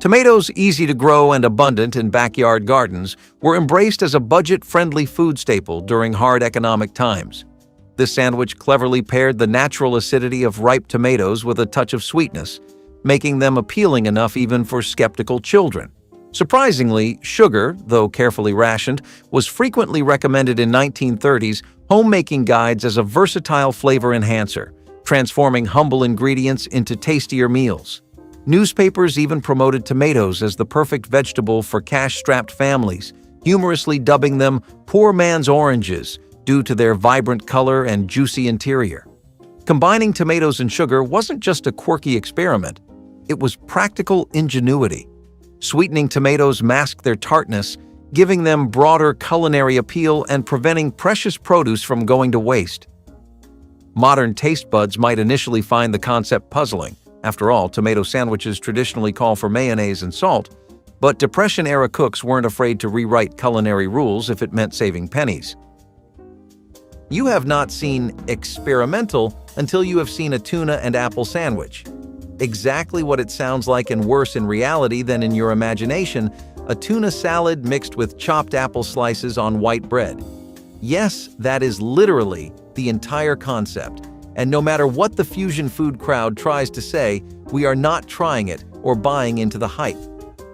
Tomatoes, easy to grow and abundant in backyard gardens, were embraced as a budget-friendly food staple during hard economic times. This sandwich cleverly paired the natural acidity of ripe tomatoes with a touch of sweetness, making them appealing enough even for skeptical children. Surprisingly, sugar, though carefully rationed, was frequently recommended in 1930s homemaking guides as a versatile flavor enhancer, transforming humble ingredients into tastier meals. Newspapers even promoted tomatoes as the perfect vegetable for cash-strapped families, humorously dubbing them "poor man's oranges" due to their vibrant color and juicy interior. Combining tomatoes and sugar wasn't just a quirky experiment, it was practical ingenuity. Sweetening tomatoes masked their tartness, giving them broader culinary appeal and preventing precious produce from going to waste. Modern taste buds might initially find the concept puzzling. After all, tomato sandwiches traditionally call for mayonnaise and salt, but Depression-era cooks weren't afraid to rewrite culinary rules if it meant saving pennies. You have not seen experimental until you have seen a tuna and apple sandwich. Exactly what it sounds like and worse in reality than in your imagination, a tuna salad mixed with chopped apple slices on white bread. Yes, that is literally the entire concept. And no matter what the fusion food crowd tries to say, we are not trying it or buying into the hype.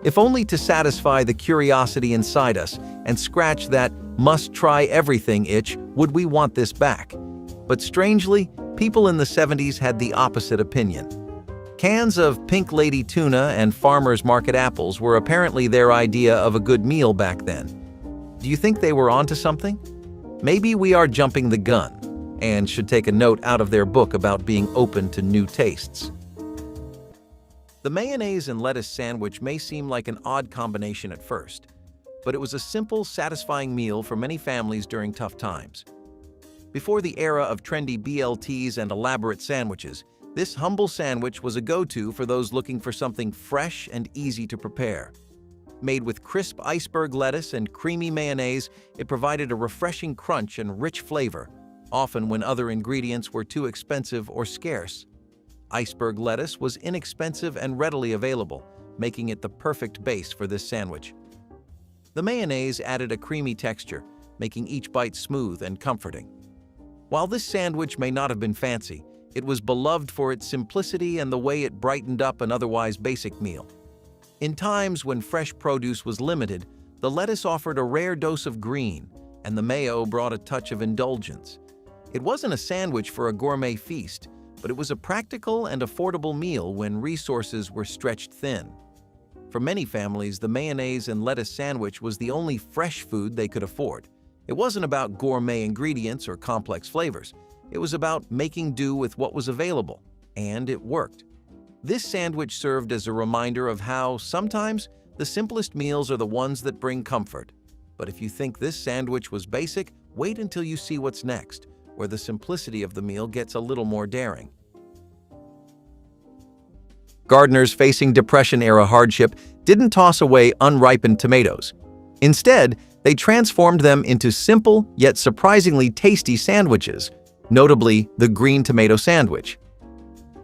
If only to satisfy the curiosity inside us and scratch that must-try-everything itch would we want this back. But strangely, people in the 70s had the opposite opinion. Cans of Pink Lady tuna and farmers market apples were apparently their idea of a good meal back then. Do you think they were onto something? Maybe we are jumping the gun and should take a note out of their book about being open to new tastes. The mayonnaise and lettuce sandwich may seem like an odd combination at first, but it was a simple, satisfying meal for many families during tough times. Before the era of trendy BLTs and elaborate sandwiches, this humble sandwich was a go-to for those looking for something fresh and easy to prepare. Made with crisp iceberg lettuce and creamy mayonnaise, it provided a refreshing crunch and rich flavor, often when other ingredients were too expensive or scarce. Iceberg lettuce was inexpensive and readily available, making it the perfect base for this sandwich. The mayonnaise added a creamy texture, making each bite smooth and comforting. While this sandwich may not have been fancy, it was beloved for its simplicity and the way it brightened up an otherwise basic meal. In times when fresh produce was limited, the lettuce offered a rare dose of green, and the mayo brought a touch of indulgence. It wasn't a sandwich for a gourmet feast, but it was a practical and affordable meal when resources were stretched thin. For many families, the mayonnaise and lettuce sandwich was the only fresh food they could afford. It wasn't about gourmet ingredients or complex flavors. It was about making do with what was available, and it worked. This sandwich served as a reminder of how, sometimes, the simplest meals are the ones that bring comfort. But if you think this sandwich was basic, wait until you see what's next, where the simplicity of the meal gets a little more daring. Gardeners facing Depression-era hardship didn't toss away unripened tomatoes. Instead, they transformed them into simple yet surprisingly tasty sandwiches, notably the green tomato sandwich.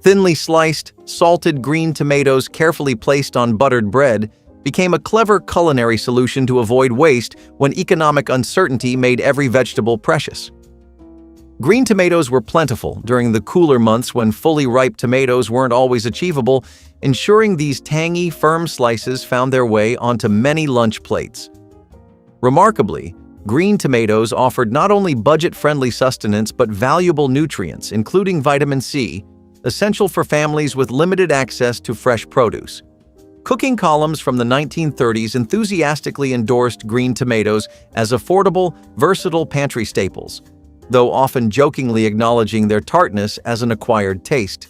Thinly sliced, salted green tomatoes carefully placed on buttered bread became a clever culinary solution to avoid waste when economic uncertainty made every vegetable precious. Green tomatoes were plentiful during the cooler months when fully ripe tomatoes weren't always achievable, ensuring these tangy, firm slices found their way onto many lunch plates. Remarkably, green tomatoes offered not only budget-friendly sustenance but valuable nutrients, including vitamin C, essential for families with limited access to fresh produce. Cooking columns from the 1930s enthusiastically endorsed green tomatoes as affordable, versatile pantry staples, though often jokingly acknowledging their tartness as an acquired taste.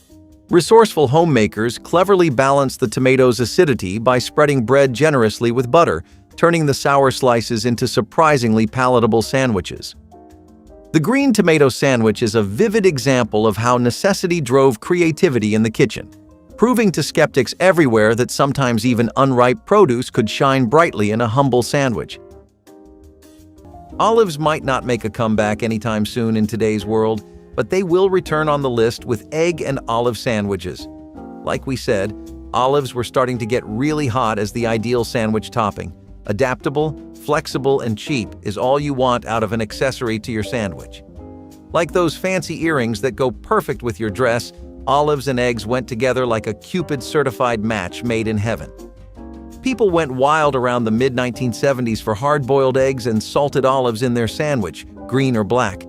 Resourceful homemakers cleverly balanced the tomatoes' acidity by spreading bread generously with butter, turning the sour slices into surprisingly palatable sandwiches. The green tomato sandwich is a vivid example of how necessity drove creativity in the kitchen, proving to skeptics everywhere that sometimes even unripe produce could shine brightly in a humble sandwich. Olives might not make a comeback anytime soon in today's world, but they will return on the list with egg and olive sandwiches. Like we said, olives were starting to get really hot as the ideal sandwich topping. Adaptable, flexible, and cheap is all you want out of an accessory to your sandwich. Like those fancy earrings that go perfect with your dress, olives and eggs went together like a Cupid-certified match made in heaven. People went wild around the mid-1970s for hard-boiled eggs and salted olives in their sandwich, green or black.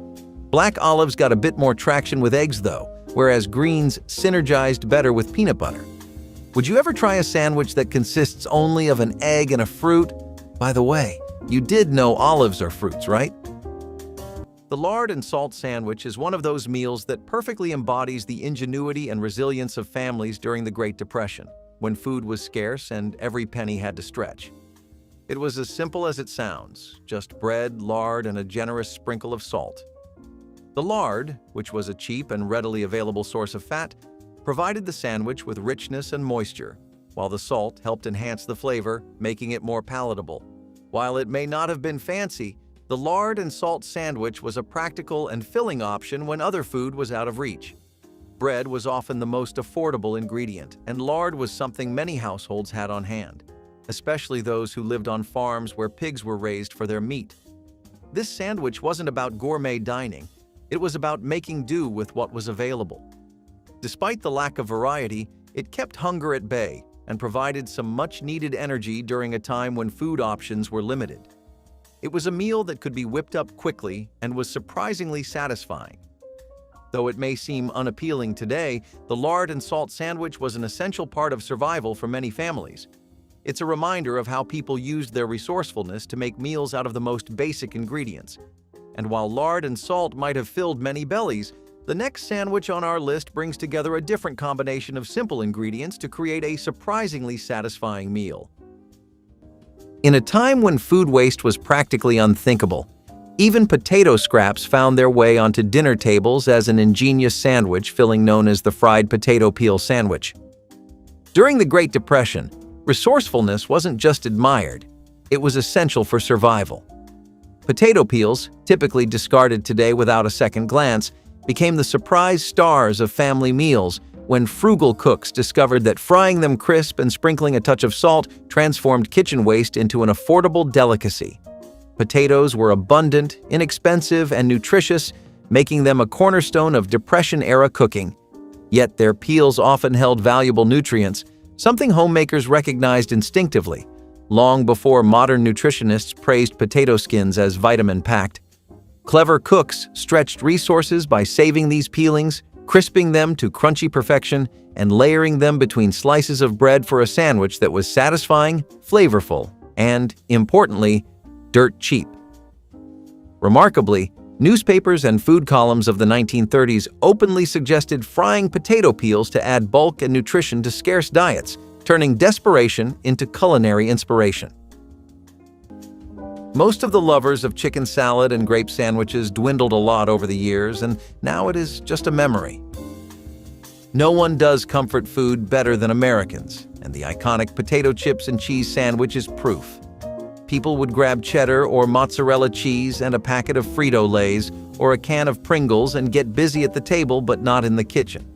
Black olives got a bit more traction with eggs though, whereas greens synergized better with peanut butter. Would you ever try a sandwich that consists only of an egg and a fruit? By the way, you did know olives are fruits, right? The lard and salt sandwich is one of those meals that perfectly embodies the ingenuity and resilience of families during the Great Depression, when food was scarce and every penny had to stretch. It was as simple as it sounds, just bread, lard, and a generous sprinkle of salt. The lard, which was a cheap and readily available source of fat, provided the sandwich with richness and moisture, while the salt helped enhance the flavor, making it more palatable. While it may not have been fancy, the lard and salt sandwich was a practical and filling option when other food was out of reach. Bread was often the most affordable ingredient, and lard was something many households had on hand, especially those who lived on farms where pigs were raised for their meat. This sandwich wasn't about gourmet dining, it was about making do with what was available. Despite the lack of variety, it kept hunger at bay and provided some much-needed energy during a time when food options were limited. It was a meal that could be whipped up quickly and was surprisingly satisfying. Though it may seem unappealing today, the lard and salt sandwich was an essential part of survival for many families. It's a reminder of how people used their resourcefulness to make meals out of the most basic ingredients. And while lard and salt might have filled many bellies, the next sandwich on our list brings together a different combination of simple ingredients to create a surprisingly satisfying meal. In a time when food waste was practically unthinkable, even potato scraps found their way onto dinner tables as an ingenious sandwich filling known as the fried potato peel sandwich. During the Great Depression, resourcefulness wasn't just admired, it was essential for survival. Potato peels, typically discarded today without a second glance, became the surprise stars of family meals when frugal cooks discovered that frying them crisp and sprinkling a touch of salt transformed kitchen waste into an affordable delicacy. Potatoes were abundant, inexpensive, and nutritious, making them a cornerstone of Depression-era cooking. Yet their peels often held valuable nutrients, something homemakers recognized instinctively, long before modern nutritionists praised potato skins as vitamin-packed. Clever cooks stretched resources by saving these peelings, crisping them to crunchy perfection and layering them between slices of bread for a sandwich that was satisfying, flavorful, and, importantly, dirt cheap. Remarkably, newspapers and food columns of the 1930s openly suggested frying potato peels to add bulk and nutrition to scarce diets, turning desperation into culinary inspiration. Most of the lovers of chicken salad and grape sandwiches dwindled a lot over the years, and now it is just a memory. No one does comfort food better than Americans, and the iconic potato chips and cheese sandwich is proof. People would grab cheddar or mozzarella cheese and a packet of Frito-Lays or a can of Pringles and get busy at the table but not in the kitchen.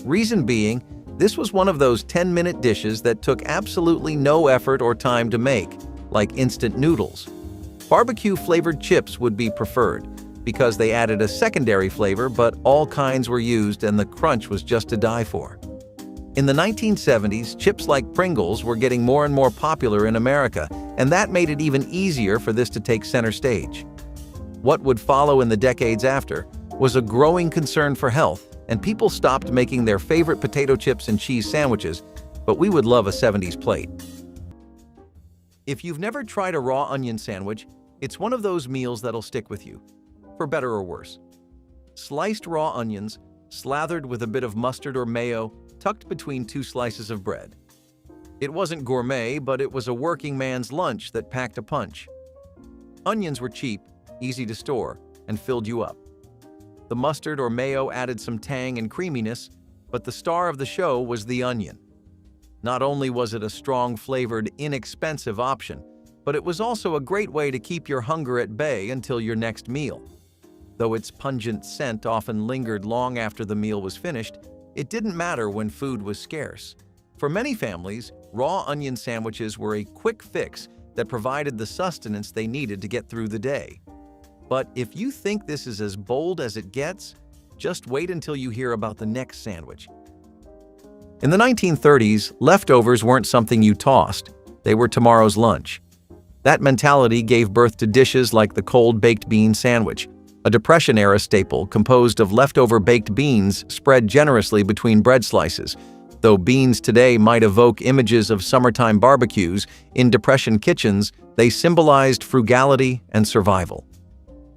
Reason being, this was one of those 10-minute dishes that took absolutely no effort or time to make, like instant noodles. Barbecue-flavored chips would be preferred, because they added a secondary flavor, but all kinds were used and the crunch was just to die for. In the 1970s, chips like Pringles were getting more and more popular in America, and that made it even easier for this to take center stage. What would follow in the decades after was a growing concern for health, and people stopped making their favorite potato chips and cheese sandwiches, but we would love a 70s plate. If you've never tried a raw onion sandwich, it's one of those meals that'll stick with you, for better or worse. Sliced raw onions, slathered with a bit of mustard or mayo, tucked between two slices of bread. It wasn't gourmet, but it was a working man's lunch that packed a punch. Onions were cheap, easy to store, and filled you up. The mustard or mayo added some tang and creaminess, but the star of the show was the onion. Not only was it a strong-flavored, inexpensive option, but it was also a great way to keep your hunger at bay until your next meal. Though its pungent scent often lingered long after the meal was finished, it didn't matter when food was scarce. For many families, raw onion sandwiches were a quick fix that provided the sustenance they needed to get through the day. But if you think this is as bold as it gets, just wait until you hear about the next sandwich. In the 1930s, leftovers weren't something you tossed. They were tomorrow's lunch. That mentality gave birth to dishes like the cold baked bean sandwich, a Depression-era staple composed of leftover baked beans spread generously between bread slices. Though beans today might evoke images of summertime barbecues, in Depression kitchens, they symbolized frugality and survival.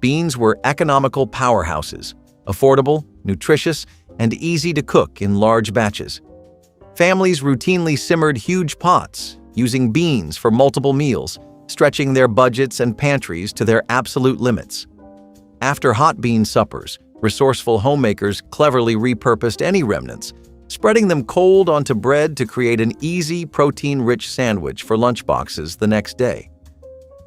Beans were economical powerhouses, affordable, nutritious, and easy to cook in large batches. Families routinely simmered huge pots, using beans for multiple meals, stretching their budgets and pantries to their absolute limits. After hot bean suppers, resourceful homemakers cleverly repurposed any remnants, spreading them cold onto bread to create an easy, protein-rich sandwich for lunchboxes the next day.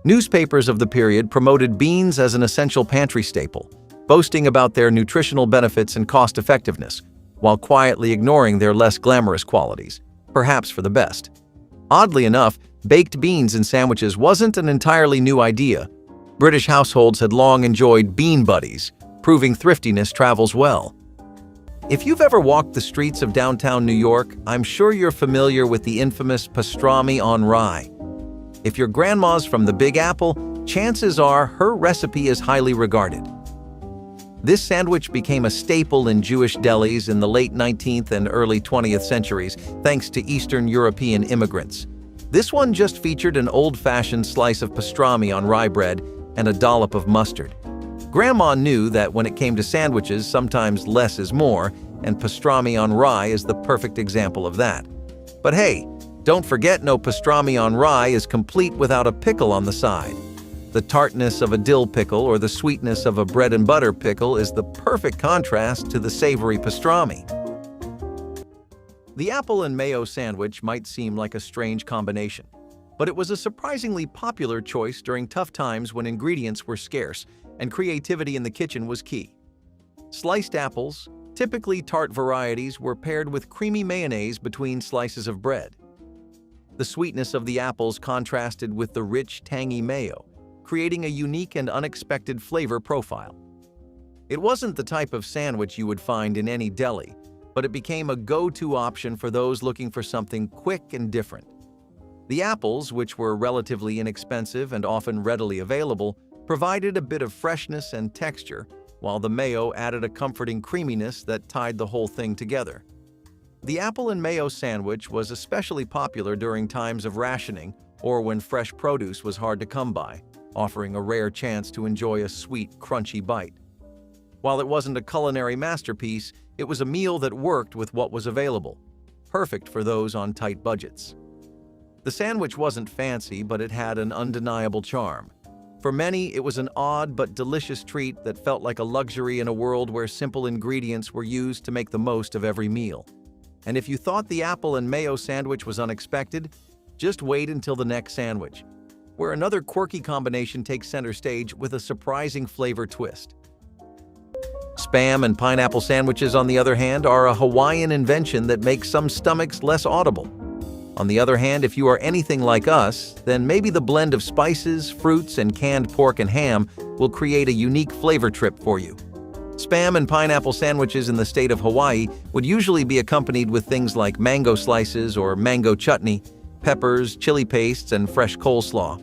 Newspapers of the period promoted beans as an essential pantry staple, boasting about their nutritional benefits and cost-effectiveness, while quietly ignoring their less glamorous qualities, perhaps for the best. Oddly enough, baked beans in sandwiches wasn't an entirely new idea. British households had long enjoyed bean buddies, proving thriftiness travels well. If you've ever walked the streets of downtown New York, I'm sure you're familiar with the infamous pastrami on rye. If your grandma's from the Big Apple, chances are her recipe is highly regarded. This sandwich became a staple in Jewish delis in the late 19th and early 20th centuries, thanks to Eastern European immigrants. This one just featured an old-fashioned slice of pastrami on rye bread and a dollop of mustard. Grandma knew that when it came to sandwiches, sometimes less is more, and pastrami on rye is the perfect example of that. But hey, don't forget no pastrami on rye is complete without a pickle on the side. The tartness of a dill pickle or the sweetness of a bread and butter pickle is the perfect contrast to the savory pastrami. The apple and mayo sandwich might seem like a strange combination, but it was a surprisingly popular choice during tough times when ingredients were scarce and creativity in the kitchen was key. Sliced apples, typically tart varieties, were paired with creamy mayonnaise between slices of bread. The sweetness of the apples contrasted with the rich, tangy mayo, creating a unique and unexpected flavor profile. It wasn't the type of sandwich you would find in any deli, but it became a go-to option for those looking for something quick and different. The apples, which were relatively inexpensive and often readily available, provided a bit of freshness and texture, while the mayo added a comforting creaminess that tied the whole thing together. The apple and mayo sandwich was especially popular during times of rationing or when fresh produce was hard to come by, offering a rare chance to enjoy a sweet, crunchy bite. While it wasn't a culinary masterpiece, it was a meal that worked with what was available, perfect for those on tight budgets. The sandwich wasn't fancy, but it had an undeniable charm. For many, it was an odd but delicious treat that felt like a luxury in a world where simple ingredients were used to make the most of every meal. And if you thought the apple and mayo sandwich was unexpected, just wait until the next sandwich, where another quirky combination takes center stage with a surprising flavor twist. Spam and pineapple sandwiches, on the other hand, are a Hawaiian invention that makes some stomachs less audible. On the other hand, if you are anything like us, then maybe the blend of spices, fruits, and canned pork and ham will create a unique flavor trip for you. Spam and pineapple sandwiches in the state of Hawaii would usually be accompanied with things like mango slices or mango chutney, peppers, chili pastes, and fresh coleslaw.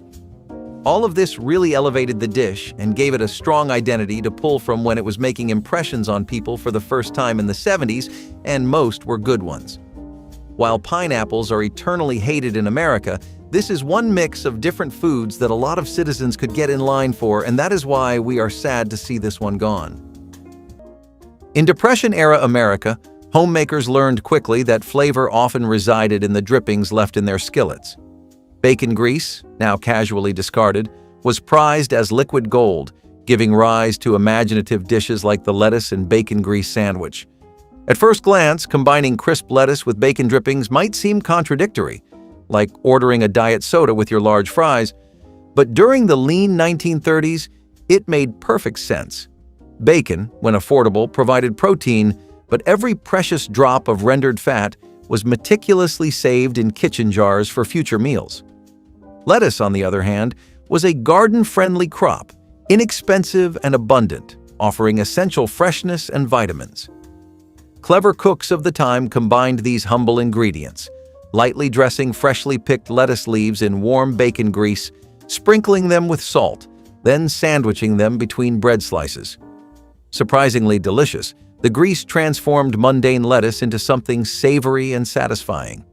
All of this really elevated the dish and gave it a strong identity to pull from when it was making impressions on people for the first time in the 70s, and most were good ones. While pineapples are eternally hated in America, this is one mix of different foods that a lot of citizens could get in line for, and that is why we are sad to see this one gone. In Depression-era America, homemakers learned quickly that flavor often resided in the drippings left in their skillets. Bacon grease, now casually discarded, was prized as liquid gold, giving rise to imaginative dishes like the lettuce and bacon grease sandwich. At first glance, combining crisp lettuce with bacon drippings might seem contradictory, like ordering a diet soda with your large fries, but during the lean 1930s, it made perfect sense. Bacon, when affordable, provided protein, but every precious drop of rendered fat was meticulously saved in kitchen jars for future meals. Lettuce, on the other hand, was a garden-friendly crop, inexpensive and abundant, offering essential freshness and vitamins. Clever cooks of the time combined these humble ingredients, lightly dressing freshly picked lettuce leaves in warm bacon grease, sprinkling them with salt, then sandwiching them between bread slices. Surprisingly delicious, the grease transformed mundane lettuce into something savory and satisfying.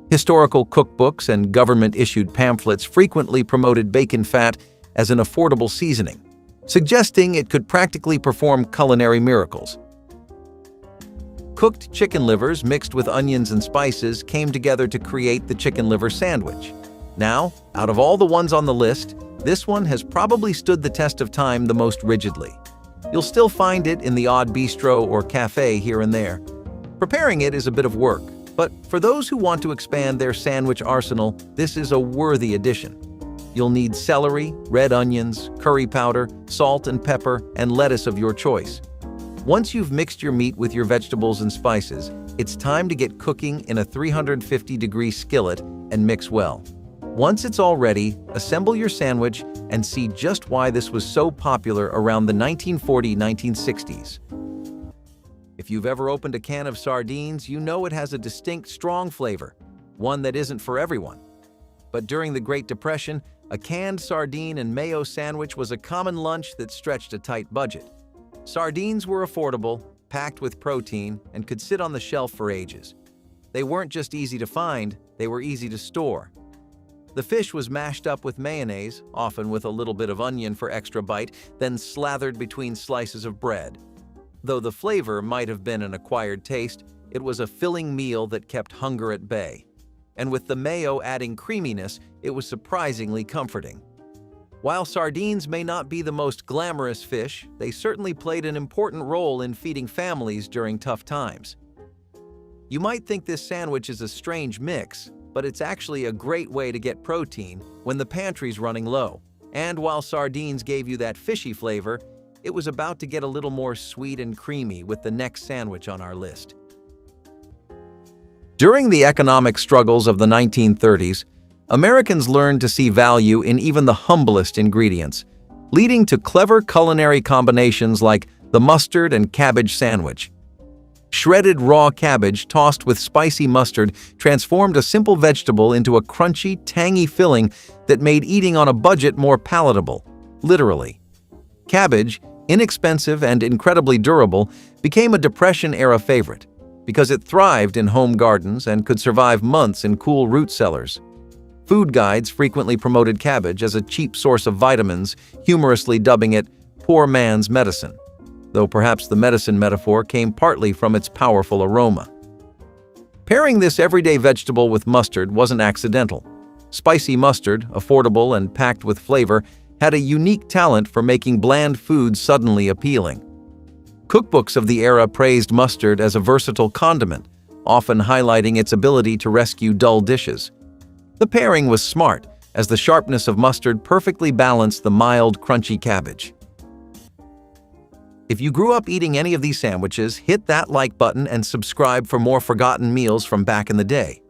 Historical cookbooks and government-issued pamphlets frequently promoted bacon fat as an affordable seasoning, suggesting it could practically perform culinary miracles. Cooked chicken livers mixed with onions and spices came together to create the chicken liver sandwich. Now, out of all the ones on the list, this one has probably stood the test of time the most rigidly. You'll still find it in the odd bistro or cafe here and there. Preparing it is a bit of work, but for those who want to expand their sandwich arsenal, this is a worthy addition. You'll need celery, red onions, curry powder, salt and pepper, and lettuce of your choice. Once you've mixed your meat with your vegetables and spices, it's time to get cooking in a 350-degree skillet and mix well. Once it's all ready, assemble your sandwich and see just why this was so popular around the 1940-1960s. If you've ever opened a can of sardines, you know it has a distinct, strong flavor, one that isn't for everyone. But during the Great Depression, a canned sardine and mayo sandwich was a common lunch that stretched a tight budget. Sardines were affordable, packed with protein, and could sit on the shelf for ages. They weren't just easy to find, they were easy to store. The fish was mashed up with mayonnaise, often with a little bit of onion for extra bite, then slathered between slices of bread. Though the flavor might have been an acquired taste, it was a filling meal that kept hunger at bay. And with the mayo adding creaminess, it was surprisingly comforting. While sardines may not be the most glamorous fish, they certainly played an important role in feeding families during tough times. You might think this sandwich is a strange mix, but it's actually a great way to get protein when the pantry's running low. And while sardines gave you that fishy flavor, it was about to get a little more sweet and creamy with the next sandwich on our list. During the economic struggles of the 1930s, Americans learned to see value in even the humblest ingredients, leading to clever culinary combinations like the mustard and cabbage sandwich. Shredded raw cabbage tossed with spicy mustard transformed a simple vegetable into a crunchy, tangy filling that made eating on a budget more palatable, literally. Cabbage, Inexpensive and incredibly durable, became a Depression-era favorite because it thrived in home gardens and could survive months in cool root cellars. Food guides frequently promoted cabbage as a cheap source of vitamins, humorously dubbing it poor man's medicine, though perhaps the medicine metaphor came partly from its powerful aroma. Pairing this everyday vegetable with mustard wasn't accidental. Spicy mustard, affordable and packed with flavor, had a unique talent for making bland food suddenly appealing. Cookbooks of the era praised mustard as a versatile condiment, often highlighting its ability to rescue dull dishes. The pairing was smart, as the sharpness of mustard perfectly balanced the mild, crunchy cabbage. If you grew up eating any of these sandwiches, hit that like button and subscribe for more forgotten meals from back in the day.